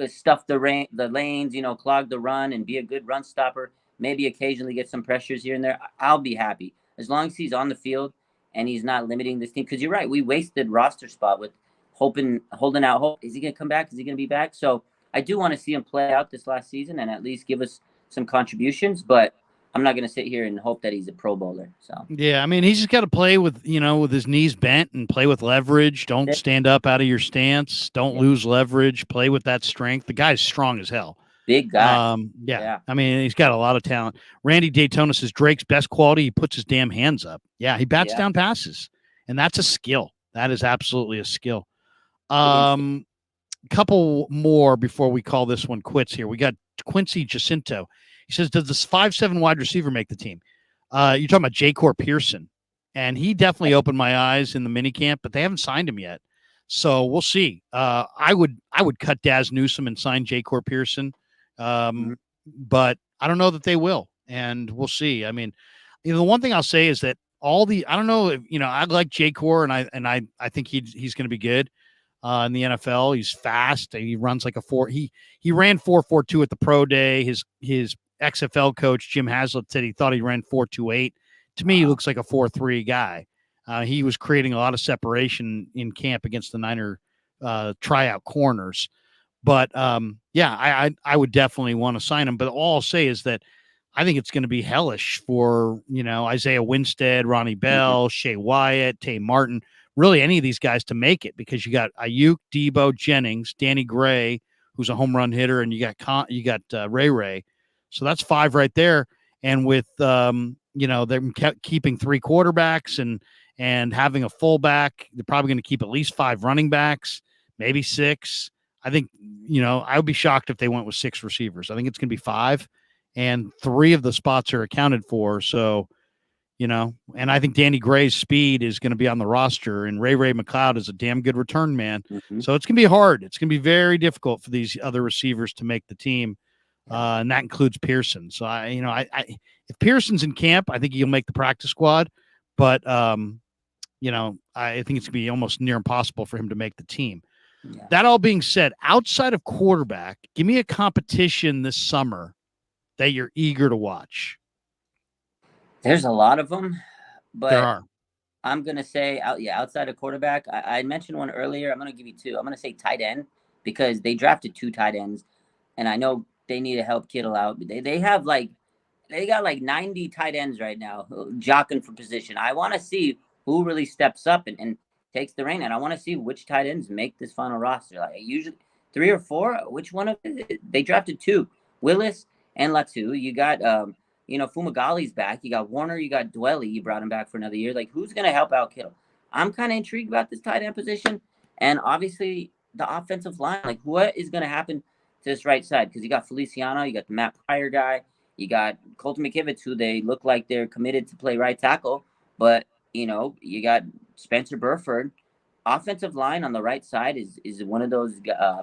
stuff the lanes, clog the run and be a good run stopper, maybe occasionally get some pressures here and there, I'll be happy. As long as he's on the field and he's not limiting this team. Because you're right, we wasted roster spot with holding out hope. Is he going to come back? Is he going to be back? So I do want to see him play out this last season and at least give us some contributions, but I'm not going to sit here and hope that he's a Pro Bowler. So yeah, I mean, he's just got to play with with his knees bent and play with leverage. Don't stand up out of your stance. Don't lose leverage. Play with that strength. The guy's strong as hell. Big guy. Yeah. I mean, he's got a lot of talent. Randy Daytona says Drake's best quality, he puts his damn hands up. Yeah, he bats down passes, and that's a skill. That is absolutely a skill. Couple more before we call this one quits here. We got Quincy Jacinto. He says, does this 5'7" wide receiver make the team? You're talking about J-Cor Pearson, and he definitely opened my eyes in the minicamp, but they haven't signed him yet. So we'll see. I would cut Daz Newsome and sign J-Cor Pearson, but I don't know that they will, and we'll see. I mean, the one thing I'll say is that I don't know if, I like J-Cor, and I think he's going to be good. In the NFL, he's fast. He runs like a 4. He ran 4.42 at the pro day. His XFL coach Jim Haslett said he thought he ran 4.28. To me, he looks like a 4.3 guy. He was creating a lot of separation in camp against the Niner tryout corners. But I would definitely want to sign him. But all I'll say is that I think it's going to be hellish for Isaiah Winstead, Ronnie Bell, Shea Wyatt, Tay Martin. Really any of these guys to make it because you got Ayuk, Debo, Jennings, Danny Gray, who's a home run hitter, and you got Ray. So that's 5 right there. And with they're keeping 3 quarterbacks and having a fullback, they're probably going to keep at least 5 running backs, maybe 6. I think I would be shocked if they went with 6 receivers. I think it's going to be 5, and 3 of the spots are accounted for. So. And I think Danny Gray's speed is going to be on the roster, and Ray McLeod is a damn good return man. Mm-hmm. So it's going to be hard. It's going to be very difficult for these other receivers to make the team, and that includes Pearson. So if Pearson's in camp, I think he'll make the practice squad, but I think it's going to be almost near impossible for him to make the team. Yeah. That all being said, outside of quarterback, give me a competition this summer that you're eager to watch. There's a lot of them, but there are. I'm going to say, outside of quarterback, I mentioned one earlier. I'm going to give you 2. I'm going to say tight end. because they drafted 2 tight ends, and I know they need to help Kittle out. They have like they got like 90 tight ends right now jockeying for position. I want to see who really steps up and takes the reign, and I want to see which tight ends make this final roster. Like usually 3 or 4. Which one of it? They drafted 2, Willis and Latu. You got Fumagali's back. You got Warner. You got Dwelly. You brought him back for another year. Like who's gonna help out Kittle? I'm kind of intrigued about this tight end position, and obviously the offensive line. Like what is gonna happen to this right side? Because you got Feliciano, you got the Matt Pryor guy. You got Colton McKivitz, who they look like they're committed to play right tackle. But, you got Spencer Burford. Offensive line on the right side is one of those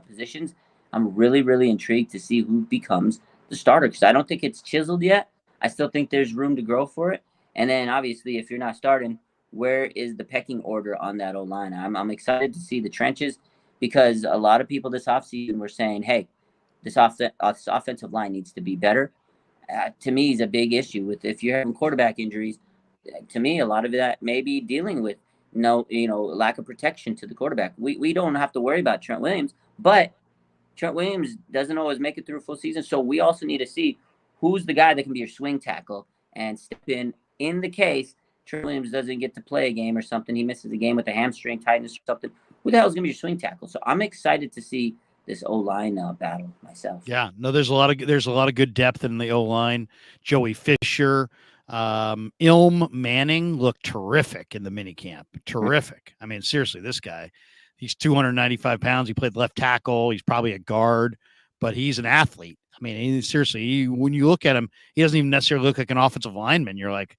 positions. I'm really, really intrigued to see who becomes the starter because I don't think it's chiseled yet. I still think there's room to grow for it. And then, obviously, if you're not starting, where is the pecking order on that O-line? I'm excited to see the trenches because a lot of people this offseason were saying, hey, this offensive line needs to be better. To me, is a big issue with if you're having quarterback injuries. To me, a lot of that may be dealing with lack of protection to the quarterback. We don't have to worry about Trent Williams, but Trent Williams doesn't always make it through a full season. So we also need to see who's the guy that can be your swing tackle and step in the case Trent Williams doesn't get to play a game or something. He misses a game with a hamstring tightness or something. Who the hell is going to be your swing tackle? So I'm excited to see this O-line battle myself. Yeah, no, there's a lot of good depth in the O-line. Joey Fisher, Ilm Manning looked terrific in the minicamp. Terrific. I mean, seriously, this guy, he's 295 pounds. He played left tackle. He's probably a guard, but he's an athlete. I mean, seriously, when you look at him, he doesn't even necessarily look like an offensive lineman. You're like,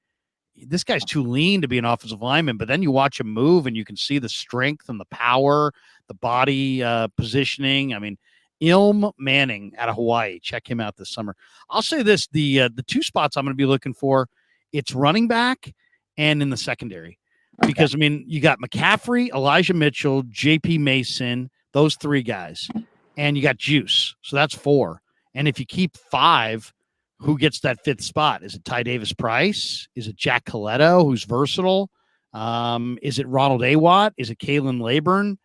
this guy's too lean to be an offensive lineman, but then you watch him move and you can see the strength and the power, the body positioning. I mean, Ilm Manning out of Hawaii. Check him out this summer. I'll say this, the 2 spots I'm going to be looking for, it's running back and in the secondary. Because, I mean, you got McCaffrey, Elijah Mitchell, J.P. Mason, those 3 guys. And you got Juice. So that's 4. And if you keep 5, who gets that 5th spot? Is it Ty Davis Price? Is it Jack Coletto, who's versatile? Is it Ronald Awatt? Is it Kalen Laburn?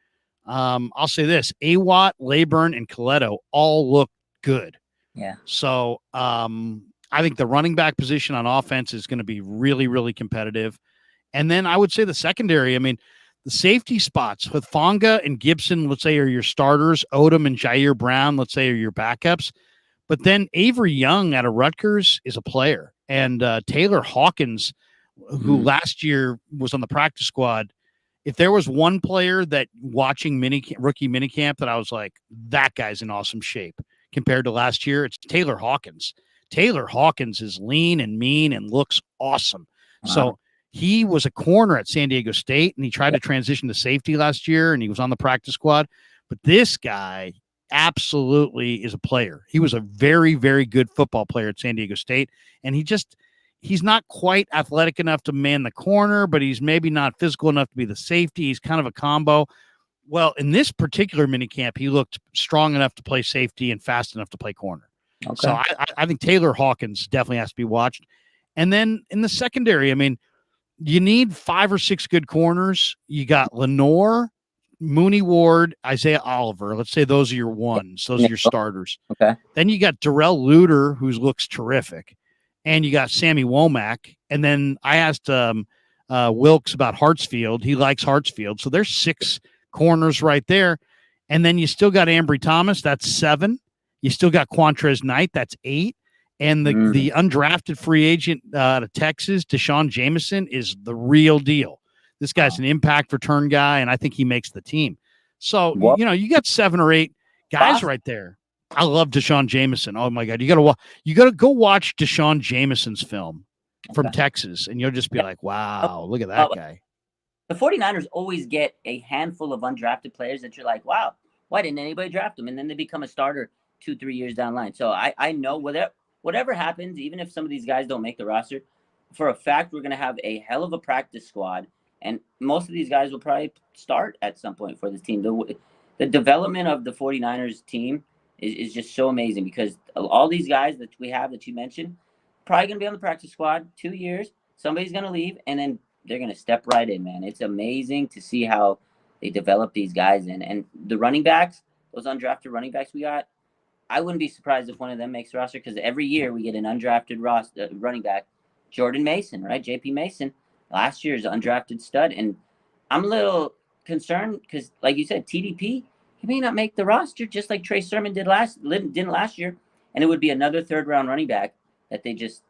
I'll say this, Awatt, Laburn, and Coletto all look good. Yeah. So I think the running back position on offense is going to be really, really competitive. And then I would say the secondary, I mean, the safety spots with Fonga and Gibson, let's say, are your starters. Odom and Jair Brown, let's say, are your backups. But then Avery Young out of Rutgers is a player. And Taylor Hawkins, who last year was on the practice squad, if there was one player that watching rookie minicamp that I was like, that guy's in awesome shape compared to last year, it's Taylor Hawkins. Taylor Hawkins is lean and mean and looks awesome. Wow. So he was a corner at San Diego State, and he tried to transition to safety last year, and he was on the practice squad. But this guy absolutely is a player. He was a very, very good football player at San Diego State, and he's not quite athletic enough to man the corner, but he's maybe not physical enough to be the safety. He's kind of a combo. Well, in this particular minicamp, he looked strong enough to play safety and fast enough to play corner. Okay. So I think Taylor Hawkins definitely has to be watched. And then in the secondary, I mean, you need 5 or 6 good corners. You got Lenore, Mooney Ward, Isaiah Oliver. Let's say those are your ones. Those are your starters. Okay. Then you got Darrell Luter, who looks terrific. And you got Sammy Womack. And then I asked Wilkes about Hartsfield. He likes Hartsfield. So there's 6 corners right there. And then you still got Ambry Thomas. That's 7. You still got Quantrez Knight. That's 8. And the undrafted free agent out of Texas, Deshaun Jameson, is the real deal. This guy's an impact return guy, and I think he makes the team. So, you got 7 or 8 guys right there. I love Deshaun Jameson. Oh, my God. You got to go watch Deshaun Jameson's film from Texas, and you'll just be like, wow, look at that guy. The 49ers always get a handful of undrafted players that you're like, wow, why didn't anybody draft them? And then they become a starter 2-3 years down the line. So I know whatever happens, even if some of these guys don't make the roster, for a fact, we're going to have a hell of a practice squad. And most of these guys will probably start at some point for this team. The development of the 49ers team is just so amazing because all these guys that we have that you mentioned, probably going to be on the practice squad 2 years. Somebody's going to leave, and then they're going to step right in, man. It's amazing to see how they develop these guys. And the running backs, those undrafted running backs we got, I wouldn't be surprised if one of them makes the roster because every year we get an undrafted running back. Jordan Mason, right? JP Mason, last year's undrafted stud. And I'm a little concerned because, like you said, TDP, he may not make the roster just like Trey Sermon didn't last year. And it would be another third-round running back that they just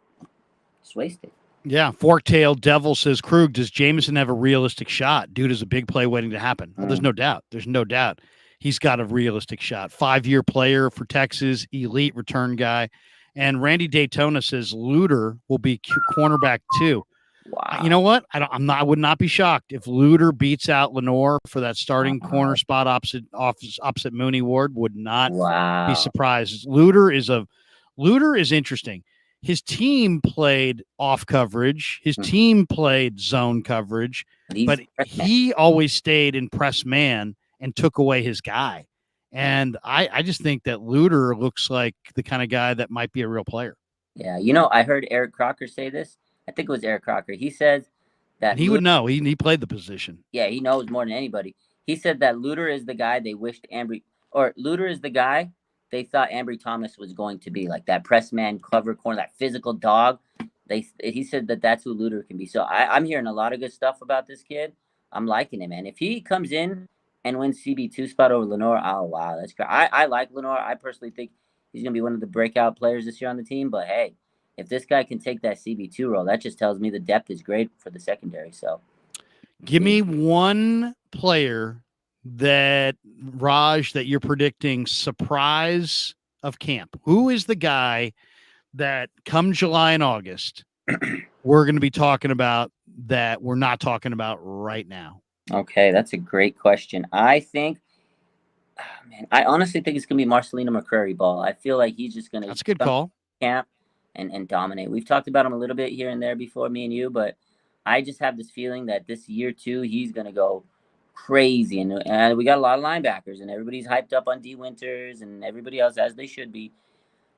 wasted. Yeah, Forktail Devil says, Krug, does Jameson have a realistic shot? Dude is a big play waiting to happen. Oh, there's no doubt. There's no doubt. He's got a realistic shot. 5-year player for Texas, elite return guy. And Randy Daytona says Luter will be cornerback too. Wow. You know what? I would not be shocked if Luter beats out Lenore for that starting corner spot opposite Mooney Ward. Would not be surprised. Luter is interesting. His team played off coverage. His team played zone coverage, but he always stayed in press man and took away his guy. And I just think that Luter looks like the kind of guy that might be a real player. Yeah. I heard Eric Crocker say this. I think it was Eric Crocker. He says that and he would know. He played the position. Yeah, he knows more than anybody. He said that Luter is the guy they wished Luter is the guy they thought Ambry Thomas was going to be, like that press man, cover corner, that physical dog. He said that that's who Luter can be. So I'm hearing a lot of good stuff about this kid. I'm liking him, man. If he comes in and wins CB2 spot over Lenore, oh, wow, that's great. I like Lenore. I personally think he's going to be one of the breakout players this year on the team. But, hey, if this guy can take that CB2 role, that just tells me the depth is great for the secondary. So give me one player that you're predicting surprise of camp. Who is the guy that come July and August we're going to be talking about that we're not talking about right now? Okay, that's a great question. I think, I honestly think it's going to be Marcelino McCrary Ball. I feel like he's just going to. That's a good call. Camp and dominate. We've talked about him a little bit here and there before, me and you, but I just have this feeling that this year too, he's going to go crazy. And we got a lot of linebackers, and everybody's hyped up on D Winters and everybody else, as they should be.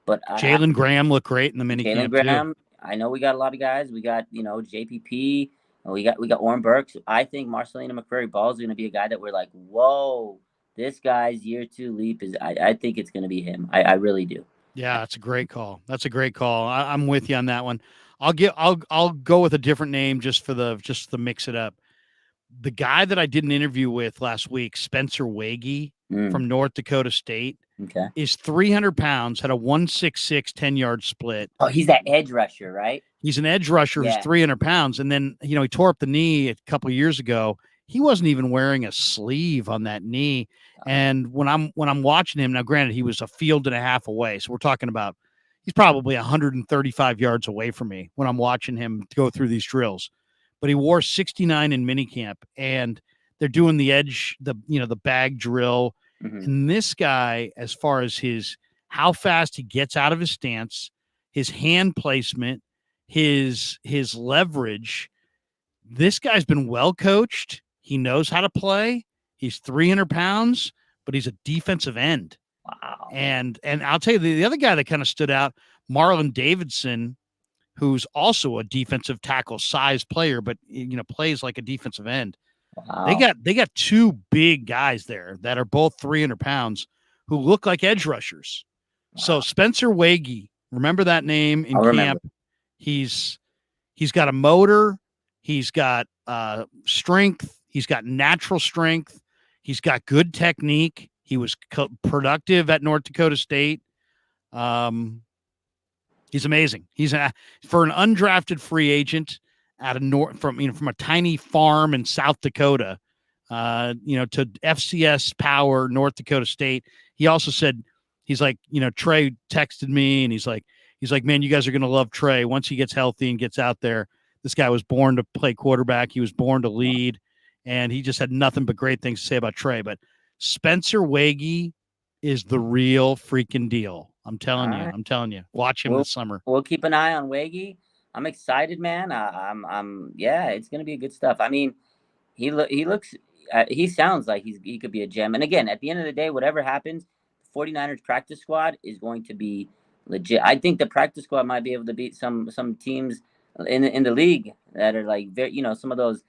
But Jalen Graham looked great in the mini camp too. I know we got a lot of guys. We got, JPP, and we got Orrin Burks. I think Marcelino McCrary Ball is going to be a guy that we're like, whoa, this guy's year 2 leap is. I think it's going to be him. I really do. Yeah, that's a great call. I'm with you on that one. I'll go with a different name just to mix it up. The guy that I did an interview with last week, Spencer Wagee from North Dakota State, is 300 pounds, had a 1.66 10-yard split. Oh, he's that edge rusher, right? He's an edge rusher who's 300 pounds. And then, he tore up the knee a couple of years ago. He wasn't even wearing a sleeve on that knee. And when I'm watching him, now granted, he was a field and a half away. So we're talking about he's probably 135 yards away from me when I'm watching him go through these drills. But he wore 69 in minicamp, and they're doing the edge, the bag drill. And this guy, as far as how fast he gets out of his stance, his hand placement, his leverage, this guy's been well coached. He knows how to play. He's 300 pounds, but he's a defensive end. Wow. And I'll tell you, the other guy that kind of stood out, Marlon Davidson, who's also a defensive tackle size player, but plays like a defensive end. Wow. They got 2 big guys there that are both 300 pounds who look like edge rushers. Wow. So Spencer Wagee, remember that name in camp? Remember. He's got a motor. He's got strength. He's got natural strength. He's got good technique. He was productive at North Dakota State. He's amazing. He's for an undrafted free agent from a tiny farm in South Dakota, to FCS power North Dakota State. He also said, he's like, Trey texted me and he's like, man, you guys are going to love Trey once he gets healthy and gets out there. This guy was born to play quarterback. He was born to lead, and he just had nothing but great things to say about Trey. But Spencer Wagee is the real freaking deal. I'm telling you. Watch him this summer. We'll keep an eye on Wagee. I'm excited, man. It's going to be good stuff. I mean, he sounds like he could be a gem. And again, at the end of the day, whatever happens, the 49ers practice squad is going to be legit. I think the practice squad might be able to beat some teams in the league that are like very, some of those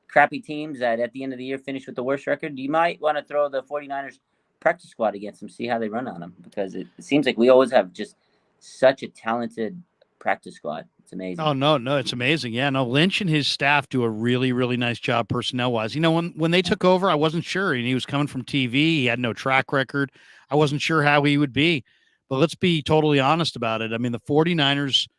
crappy teams that at the end of the year finish with the worst record. You might want to throw the 49ers practice squad against them, see how they run on them, because it seems like we always have just such a talented practice squad. It's amazing. Oh, no, it's amazing. Yeah, no, Lynch and his staff do a really, really nice job personnel-wise. When they took over, I wasn't sure, and he was coming from TV. He had no track record. I wasn't sure how he would be, but let's be totally honest about it. I mean, the 49ers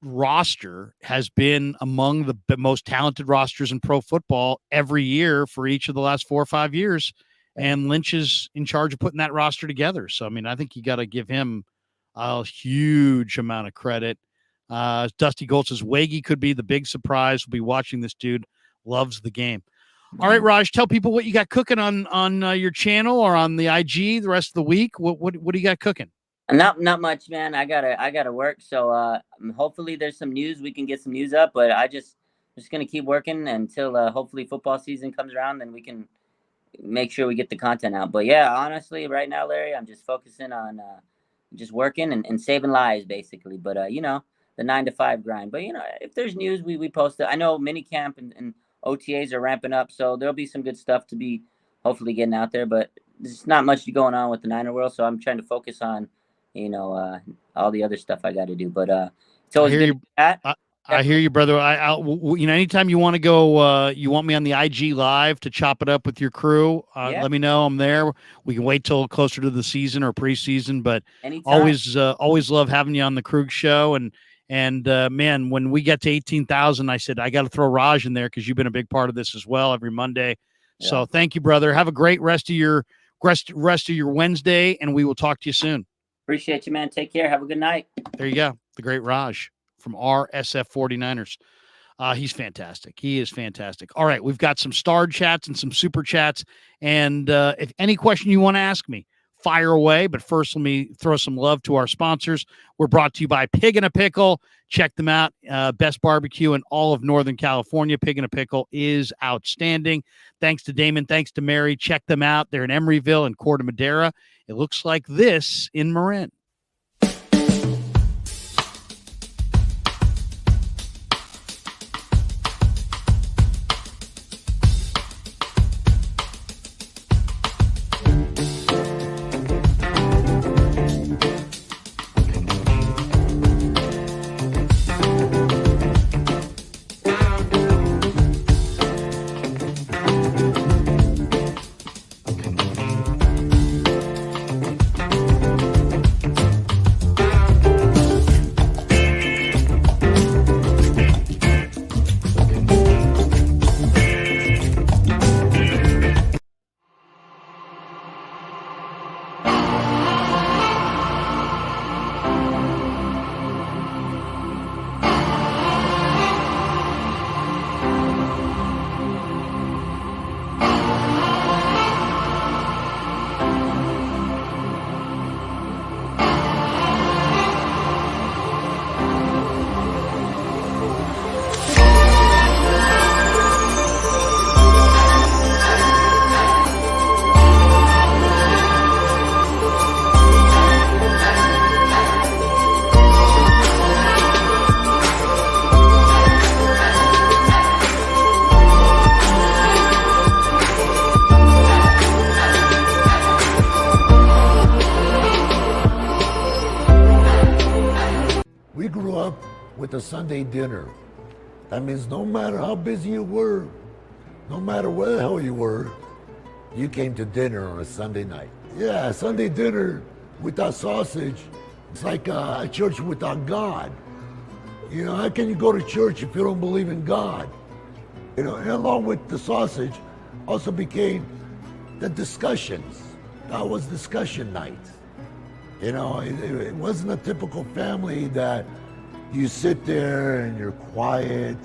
roster has been among the most talented rosters in pro football every year for each of the last 4 or 5 years, and Lynch is in charge of putting that roster together. So, I mean, I think you got to give him a huge amount of credit. Dusty Gold says Waggy could be the big surprise. We'll be watching this dude. Loves the game. All right, Raj, tell people what you got cooking on your channel or on the IG the rest of the week. What do you got cooking? Not much, man. I gotta work. So hopefully there's some news. We can get some news up. But just gonna keep working until hopefully football season comes around. Then we can make sure we get the content out. But yeah, honestly, right now, Larry, I'm just focusing on just working and saving lives, basically. But the 9 to 5 grind. But if there's news, we post it. I know minicamp and OTAs are ramping up, so there'll be some good stuff to be hopefully getting out there. But there's not much going on with the Niner world, so I'm trying to focus on all the other stuff I got to do. But it's always good to do that. I hear you, brother. Anytime you want to go, you want me on the IG live to chop it up with your crew, let me know. I'm there. We can wait till closer to the season or preseason, but anytime. always love having you on the Krueg show. And man, when we get to 18,000, I said, I got to throw Raj in there, cause you've been a big part of this as well every Monday. Yeah. So thank you, brother. Have a great rest of your Wednesday, and we will talk to you soon. Appreciate you, man. Take care. Have a good night. There you go. The great Raj from RSF 49ers. He's fantastic. He is fantastic. All right. We've got some starred chats and some super chats. And if any question you want to ask me, fire away. But first, let me throw some love to our sponsors. We're brought to you by Pig and a Pickle. Check them out. Best barbecue in all of Northern California. Pig and a Pickle is outstanding. Thanks to Damon. Thanks to Mary. Check them out. They're in Emeryville and Corte Madera. It looks like this in Marin. With a Sunday dinner. That means no matter how busy you were, no matter where the hell you were, you came to dinner on a Sunday night. Yeah, Sunday dinner without sausage, it's like a church without God. How can you go to church if you don't believe in God? And along with the sausage also became the discussions. That was discussion night. It wasn't a typical family that you sit there and you're quiet,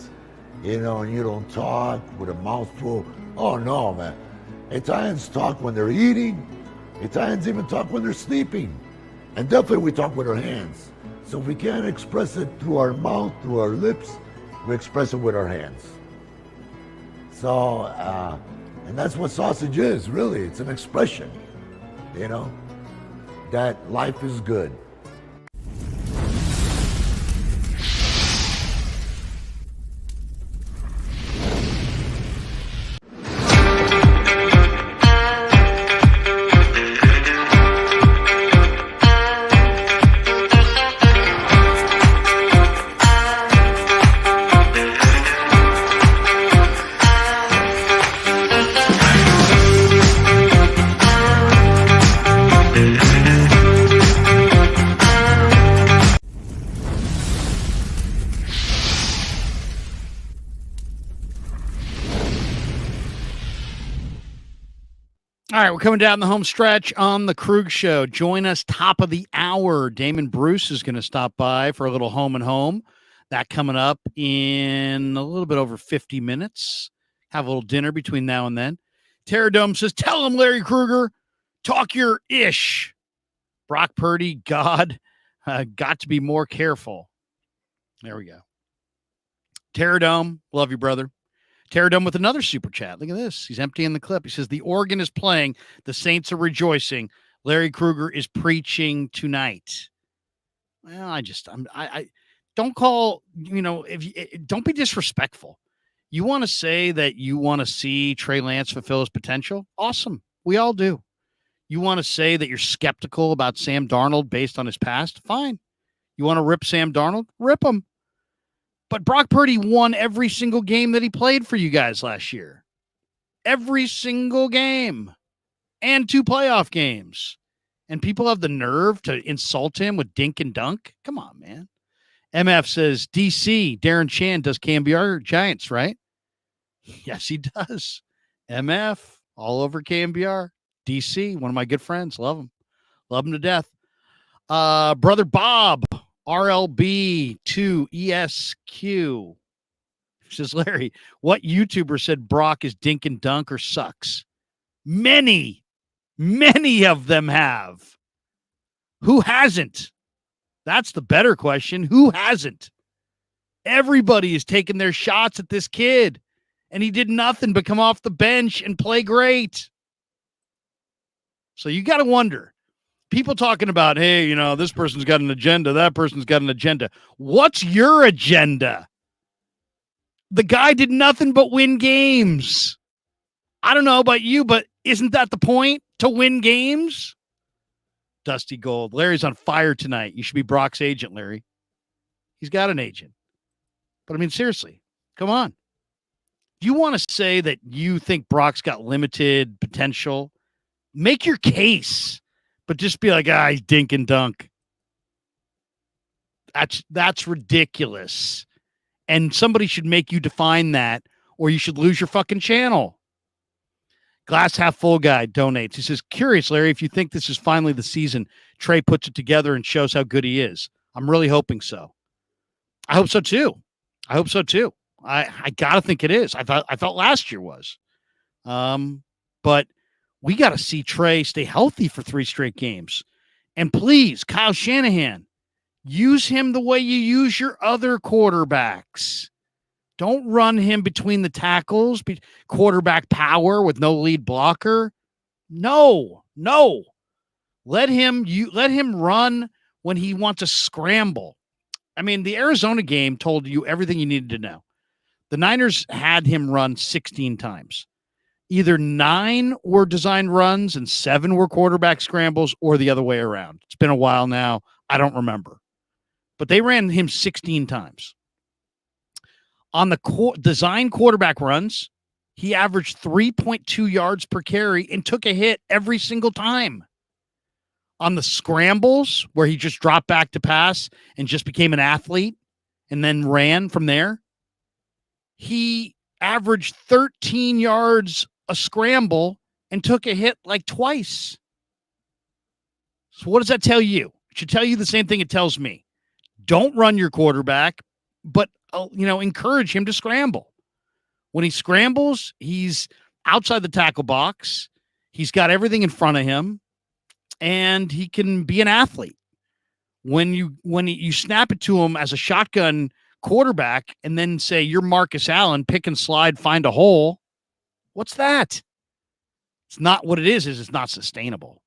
and you don't talk with a mouthful. Oh no, man. Italians talk when they're eating. Italians even talk when they're sleeping. And definitely we talk with our hands. So if we can't express it through our mouth, through our lips, we express it with our hands. So, and that's what sausage is, really. It's an expression, that life is good. All right, we're coming down the home stretch on the Krueg Show. Join us top of the hour. Damon Bruce is going to stop by for a little home and home. That coming up in a little bit over 50 minutes. Have a little dinner between now and then. Terradome says, tell him, Larry Krueger, talk your ish. Brock Purdy, God, got to be more careful. There we go. Terradome, love you, brother. Terradome with another super chat. Look at this. He's emptying the clip. He says, the organ is playing. The Saints are rejoicing. Larry Krueger is preaching tonight. Well, I don't call, don't be disrespectful. You want to say that you want to see Trey Lance fulfill his potential? Awesome. We all do. You want to say that you're skeptical about Sam Darnold based on his past? Fine. You want to rip Sam Darnold? Rip him. But Brock Purdy won every single game that he played for you guys last year. Every single game. And 2 playoff games. And people have the nerve to insult him with dink and dunk? Come on, man. MF says, DC, Darren Chan does KMBR Giants, right? Yes, he does. MF, all over KMBR. DC, one of my good friends. Love him. Love him to death. Brother Bob, RLB to ESQ. Says, Larry, what YouTuber said Brock is dink and dunk or sucks? Many of them have. Who hasn't? That's the better question. Who hasn't? Everybody is taking their shots at this kid, and he did nothing but come off the bench and play great. So you got to wonder. People talking about, hey, this person's got an agenda, that person's got an agenda. What's your agenda? The guy did nothing but win games. I don't know about you, but isn't that the point? To win games? Dusty Gold. Larry's on fire tonight. You should be Brock's agent, Larry. He's got an agent. But I mean, seriously, come on. You want to say that you think Brock's got limited potential? Make your case. But just be like, he's dink and dunk. That's ridiculous. And somebody should make you define that, or you should lose your fucking channel. Glass half full guy donates. He says, curious, Larry, if you think this is finally the season Trey puts it together and shows how good he is. I'm really hoping so. I hope so too. I gotta think it is. I thought last year was. But we got to see Trey stay healthy for 3 straight games. And please, Kyle Shanahan, use him the way you use your other quarterbacks. Don't run him between the tackles, quarterback power with no lead blocker. No. Let him run when he wants to scramble. I mean, the Arizona game told you everything you needed to know. The Niners had him run 16 times. Either 9 were designed runs and 7 were quarterback scrambles, or the other way around. It's been a while now. I don't remember. But they ran him 16 times. On the design quarterback runs, he averaged 3.2 yards per carry and took a hit every single time. On the scrambles, where he just dropped back to pass and just became an athlete and then ran from there, he averaged 13 yards a scramble and took a hit like twice. So what does that tell you? It should tell you the same thing it tells me. Don't run your quarterback, but encourage him to scramble. When he scrambles, he's outside the tackle box. He's got everything in front of him, and he can be an athlete. When you snap it to him as a shotgun quarterback and then say, you're Marcus Allen, pick and slide, find a hole. What's that? It's not what it is it's not sustainable.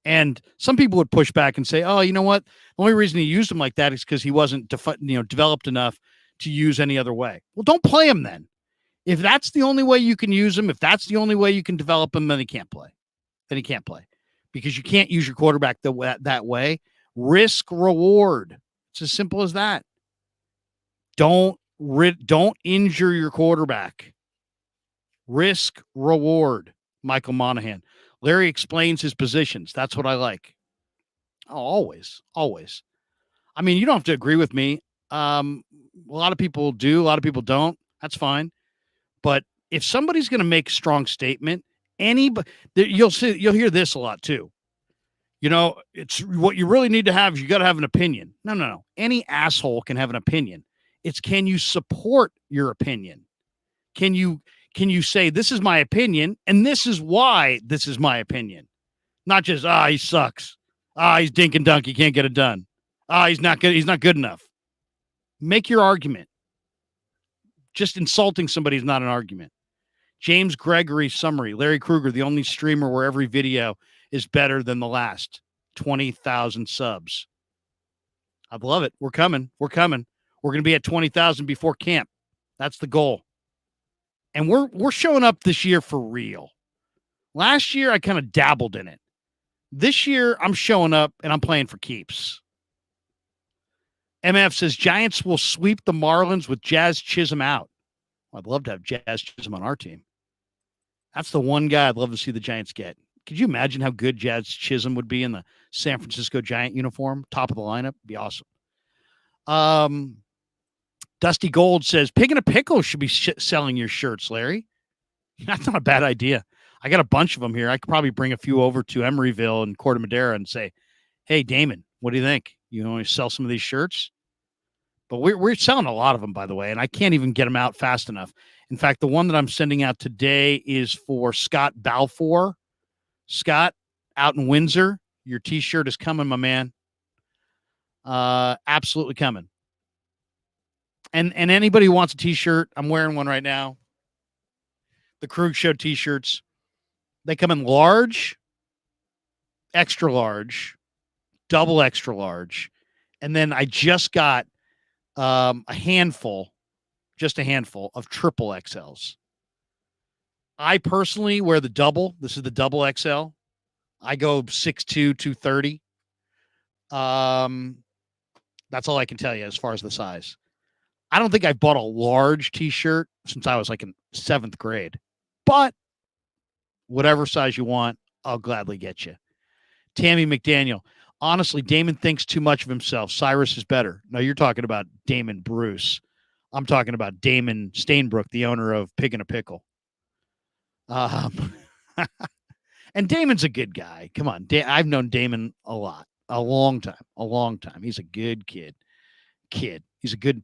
And some people would push back and say, oh, you know what? The only reason he used him like that is because he wasn't developed enough to use any other way. Well, don't play him then. If that's the only way you can use him, if that's the only way you can develop him, then he can't play. Because you can't use your quarterback that way. Risk reward. It's as simple as that. Don't injure your quarterback. Risk reward. Michael Monahan. Larry explains his positions. That's what I like. Oh, always. I mean, you don't have to agree with me. A lot of people do. A lot of people don't. That's fine. But if somebody's going to make a strong statement you'll hear this a lot too. It's what you really need to have is you got to have an opinion. No. Any asshole can have an opinion. It's, can you support your opinion? Can you say, this is my opinion and this is why this is my opinion? Not just, he sucks. He's dink and dunk. He can't get it done. He's not good. He's not good enough. Make your argument. Just insulting somebody is not an argument. James Gregory summary. Larry Krueger, the only streamer where every video is better than the last. 20,000 subs. I love it. We're coming. We're going to be at 20,000 before camp. That's the goal. And we're showing up this year for real. Last year, I kind of dabbled in it. This year, I'm showing up and I'm playing for keeps. MF says, Giants will sweep the Marlins with Jazz Chisholm out. I'd love to have Jazz Chisholm on our team. That's the one guy I'd love to see the Giants get. Could you imagine how good Jazz Chisholm would be in the San Francisco Giant uniform? Top of the lineup. Be awesome. Dusty Gold says, Pig and a Pickle should be selling your shirts, Larry. That's not a bad idea. I got a bunch of them here. I could probably bring a few over to Emeryville and Corte Madera and say, hey, Damon, what do you think? You want to sell some of these shirts? But we're selling a lot of them, by the way, and I can't even get them out fast enough. In fact, the one that I'm sending out today is for Scott Balfour. Scott, out in Windsor, your T-shirt is coming, my man. Absolutely coming. And anybody who wants a T-shirt, I'm wearing one right now. The Krueg Show T-shirts. They come in large, extra large, double extra large. And then I just got a handful of triple XLs. I personally wear the double. This is the double XL. I go 6'2", 230. That's all I can tell you as far as the size. I don't think I bought a large T-shirt since I was like in 7th grade. But whatever size you want, I'll gladly get you. Tammy McDaniel. Honestly, Damon thinks too much of himself. Cyrus is better. No, you're talking about Damon Bruce. I'm talking about Damon Stainbrook, the owner of Pig and a Pickle. And Damon's a good guy. Come on. I've known Damon a long time. He's a good kid. He's a good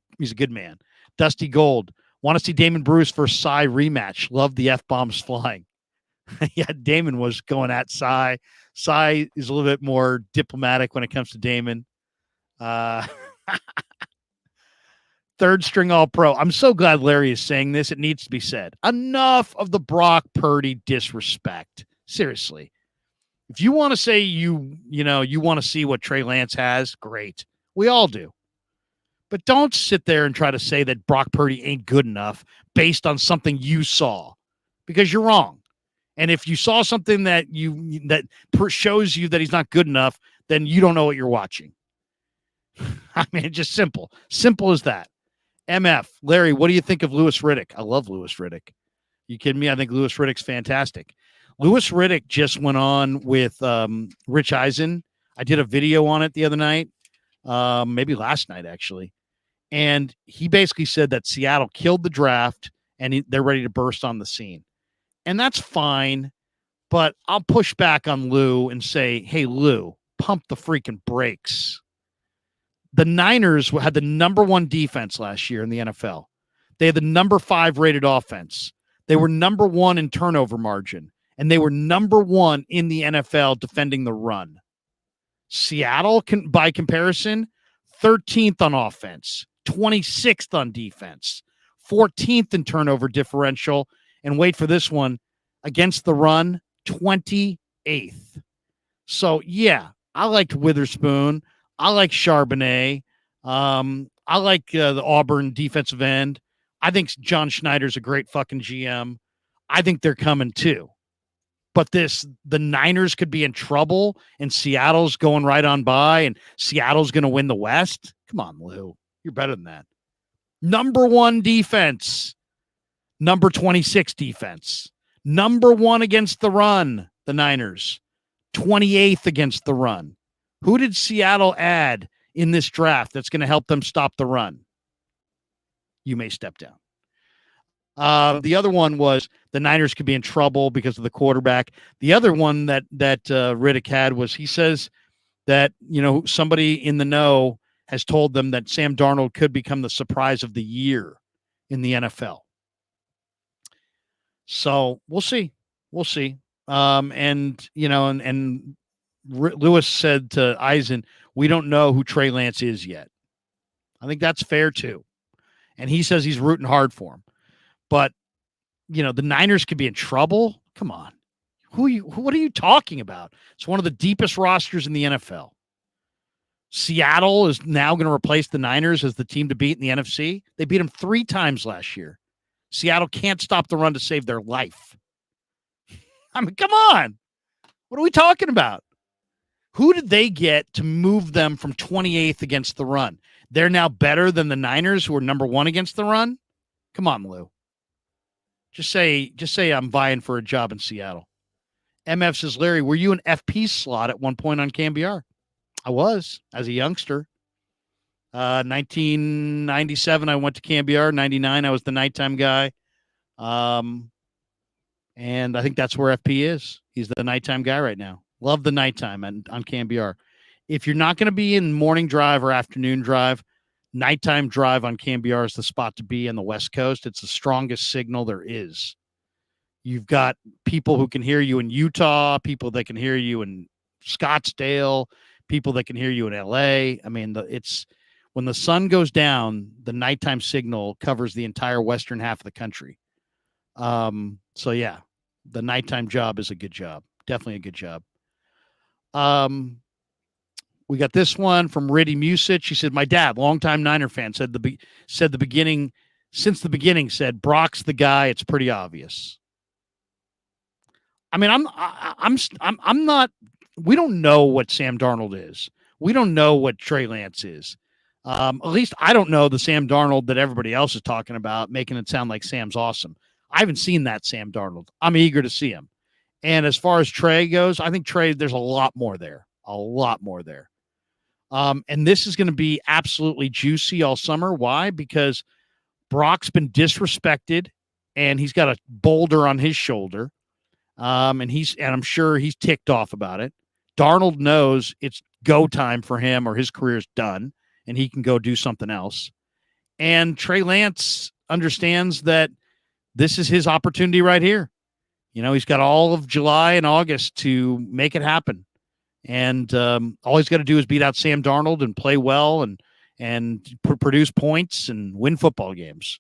man. Dusty Gold. Want to see Damon Bruce versus Cy rematch. Love the F-bombs flying. Yeah, Damon was going at Cy. Cy is a little bit more diplomatic when it comes to Damon. Third string All-Pro. I'm so glad Larry is saying this. It needs to be said. Enough of the Brock Purdy disrespect. Seriously. If you want to say you want to see what Trey Lance has, great. We all do. But don't sit there and try to say that Brock Purdy ain't good enough based on something you saw, because you're wrong. And if you saw something that shows you that he's not good enough, then you don't know what you're watching. I mean, it's just simple. Simple as that. MF, Larry, what do you think of Louis Riddick? I love Louis Riddick. You kidding me? I think Louis Riddick's fantastic. Louis Riddick just went on with Rich Eisen. I did a video on it the other night, maybe last night, actually. And he basically said that Seattle killed the draft and they're ready to burst on the scene. And that's fine, but I'll push back on Lou and say, hey, Lou, pump the freaking brakes. The Niners had the number 1 defense last year in the NFL. They had the number 5 rated offense. They were number 1 in turnover margin, and they were number 1 in the NFL defending the run. Seattle, by comparison, 13th on offense, 26th on defense, 14th in turnover differential, and wait for this one, against the run, 28th. So, yeah, I liked Witherspoon. I like Charbonnet. I like the Auburn defensive end. I think John Schneider's a great fucking GM. I think they're coming too. But the Niners could be in trouble, and Seattle's going right on by, and Seattle's going to win the West. Come on, Lou. You're better than that. Number 1 defense. Number 26 defense. Number 1 against the run, the Niners. 28th against the run. Who did Seattle add in this draft that's going to help them stop the run? You may step down. The other one was the Niners could be in trouble because of the quarterback. The other one that Riddick had was he says that, somebody in the know has told them that Sam Darnold could become the surprise of the year in the NFL. So we'll see. We'll see. And Lewis said to Eisen, we don't know who Trey Lance is yet. I think that's fair too. And he says he's rooting hard for him. But, the Niners could be in trouble. Come on. What are you talking about? It's one of the deepest rosters in the NFL. Seattle is now going to replace the Niners as the team to beat in the NFC. They beat them 3 times last year. Seattle can't stop the run to save their life. I mean, come on. What are we talking about? Who did they get to move them from 28th against the run? They're now better than the Niners, who are number 1 against the run? Come on, Lou. Just say I'm vying for a job in Seattle. MF says, Larry, were you an FP slot at one point on KMBR? I was, as a youngster. 1997, I went to KMBR. 99, I was the nighttime guy. And I think that's where FP is. He's the nighttime guy right now. Love the nighttime on KMBR. If you're not going to be in morning drive or afternoon drive, nighttime drive on KMBR is the spot to be on the West Coast. It's the strongest signal there is. You've got people who can hear you in Utah, people that can hear you in Scottsdale, people that can hear you in LA. I mean, it's when the sun goes down, the nighttime signal covers the entire western half of the country. So yeah, the nighttime job is a good job. Definitely a good job. We got this one from Riddy Musich. He said, my dad, longtime Niner fan, said since the beginning said Brock's the guy. It's pretty obvious. I mean, I'm not, we don't know what Sam Darnold is. We don't know what Trey Lance is. At least I don't know the Sam Darnold that everybody else is talking about, making it sound like Sam's awesome. I haven't seen that Sam Darnold. I'm eager to see him. And as far as Trey goes, I think Trey, there's a lot more there. And this is going to be absolutely juicy all summer. Why? Because Brock's been disrespected and he's got a boulder on his shoulder. And I'm sure he's ticked off about it. Darnold knows it's go time for him or his career's done and he can go do something else. And Trey Lance understands that this is his opportunity right here. He's got all of July and August to make it happen. And all he's got to do is beat out Sam Darnold and play well and produce points and win football games.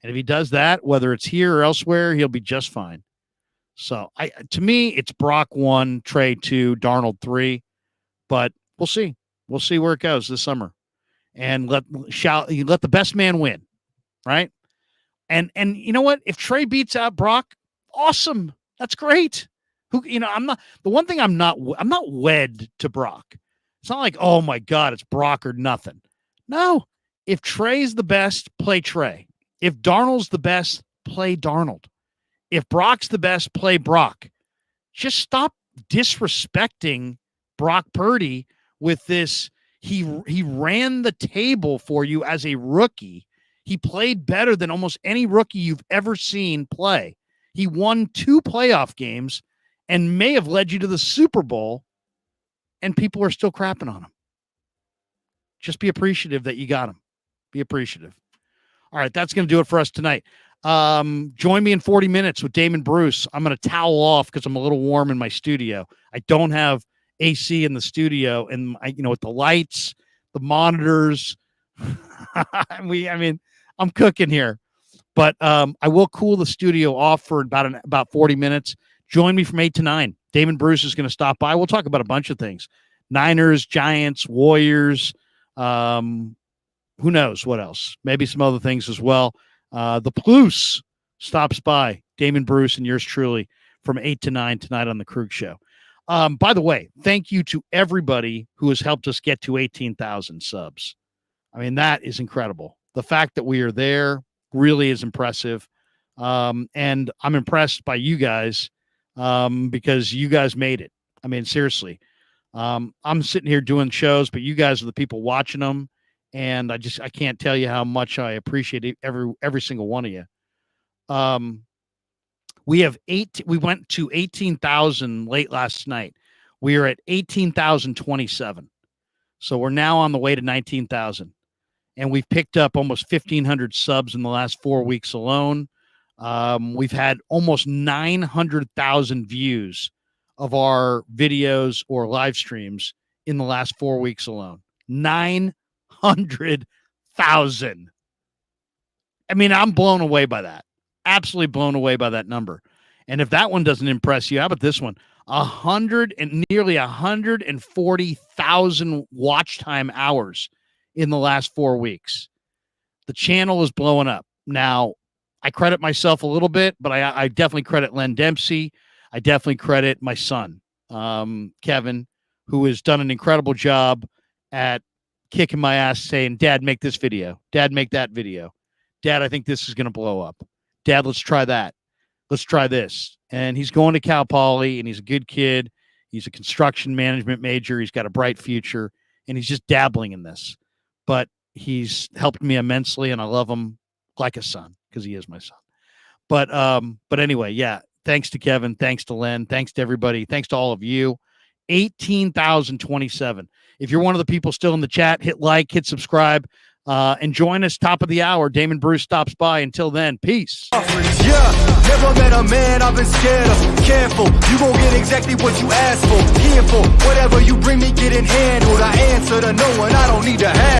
And if he does that, whether it's here or elsewhere, he'll be just fine. So to me, it's Brock 1, Trey 2, Darnold 3, but we'll see. We'll see where it goes this summer, and let the best man win, right? And you know what? If Trey beats out Brock, awesome. That's great. I'm not wed to Brock. It's not like, oh my God, it's Brock or nothing. No, if Trey's the best, play Trey. If Darnold's the best, play Darnold. If Brock's the best, play Brock. Just stop disrespecting Brock Purdy with this. He ran the table for you as a rookie. He played better than almost any rookie you've ever seen play. He won 2 playoff games and may have led you to the Super Bowl, and people are still crapping on him. Just be appreciative that you got him. Be appreciative. All right, that's going to do it for us tonight. Join me in 40 minutes with Damon Bruce. I'm going to towel off because I'm a little warm in my studio. I don't have AC in the studio, and with the lights, the monitors, I'm cooking here, but I will cool the studio off for about 40 minutes. Join me from 8 to 9. Damon Bruce is going to stop by. We'll talk about a bunch of things: Niners, Giants, Warriors. Who knows what else? Maybe some other things as well. The Plus stops by. Damon Bruce and yours truly from 8 to 9 tonight on the Krueg Show. By the way, thank you to everybody who has helped us get to 18,000 subs. I mean, that is incredible. The fact that we are there really is impressive. And I'm impressed by you guys because you guys made it. I mean, seriously. I'm sitting here doing shows, but you guys are the people watching them. And I can't tell you how much I appreciate every single one of you. We went to 18,000 late last night. We are at 18,027. So we're now on the way to 19,000. And we've picked up almost 1,500 subs in the last 4 weeks alone. We've had almost 900,000 views of our videos or live streams in the last 4 weeks alone. 900,000. I mean, I'm blown away by that. Absolutely blown away by that number. And if that one doesn't impress you, how about this one? Nearly 140,000 watch time hours in the last 4 weeks. The channel is blowing up. Now, I credit myself a little bit, but I definitely credit Len Dempsey. I definitely credit my son, Kevin, who has done an incredible job at kicking my ass saying, Dad, make this video. Dad, make that video. Dad, I think this is going to blow up. Dad, let's try that. Let's try this. And he's going to Cal Poly, and he's a good kid. He's a construction management major. He's got a bright future, and he's just dabbling in this. But he's helped me immensely, and I love him like a son because he is my son. But anyway, yeah, thanks to Kevin. Thanks to Len. Thanks to everybody. Thanks to all of you. 18,027. If you're one of the people still in the chat, hit like, hit subscribe, and join us top of the hour. Damon Bruce stops by. Until then, peace. Yeah, never met a man I've been scared of. Careful, you gon' get exactly what you asked for. Here for whatever you bring me, get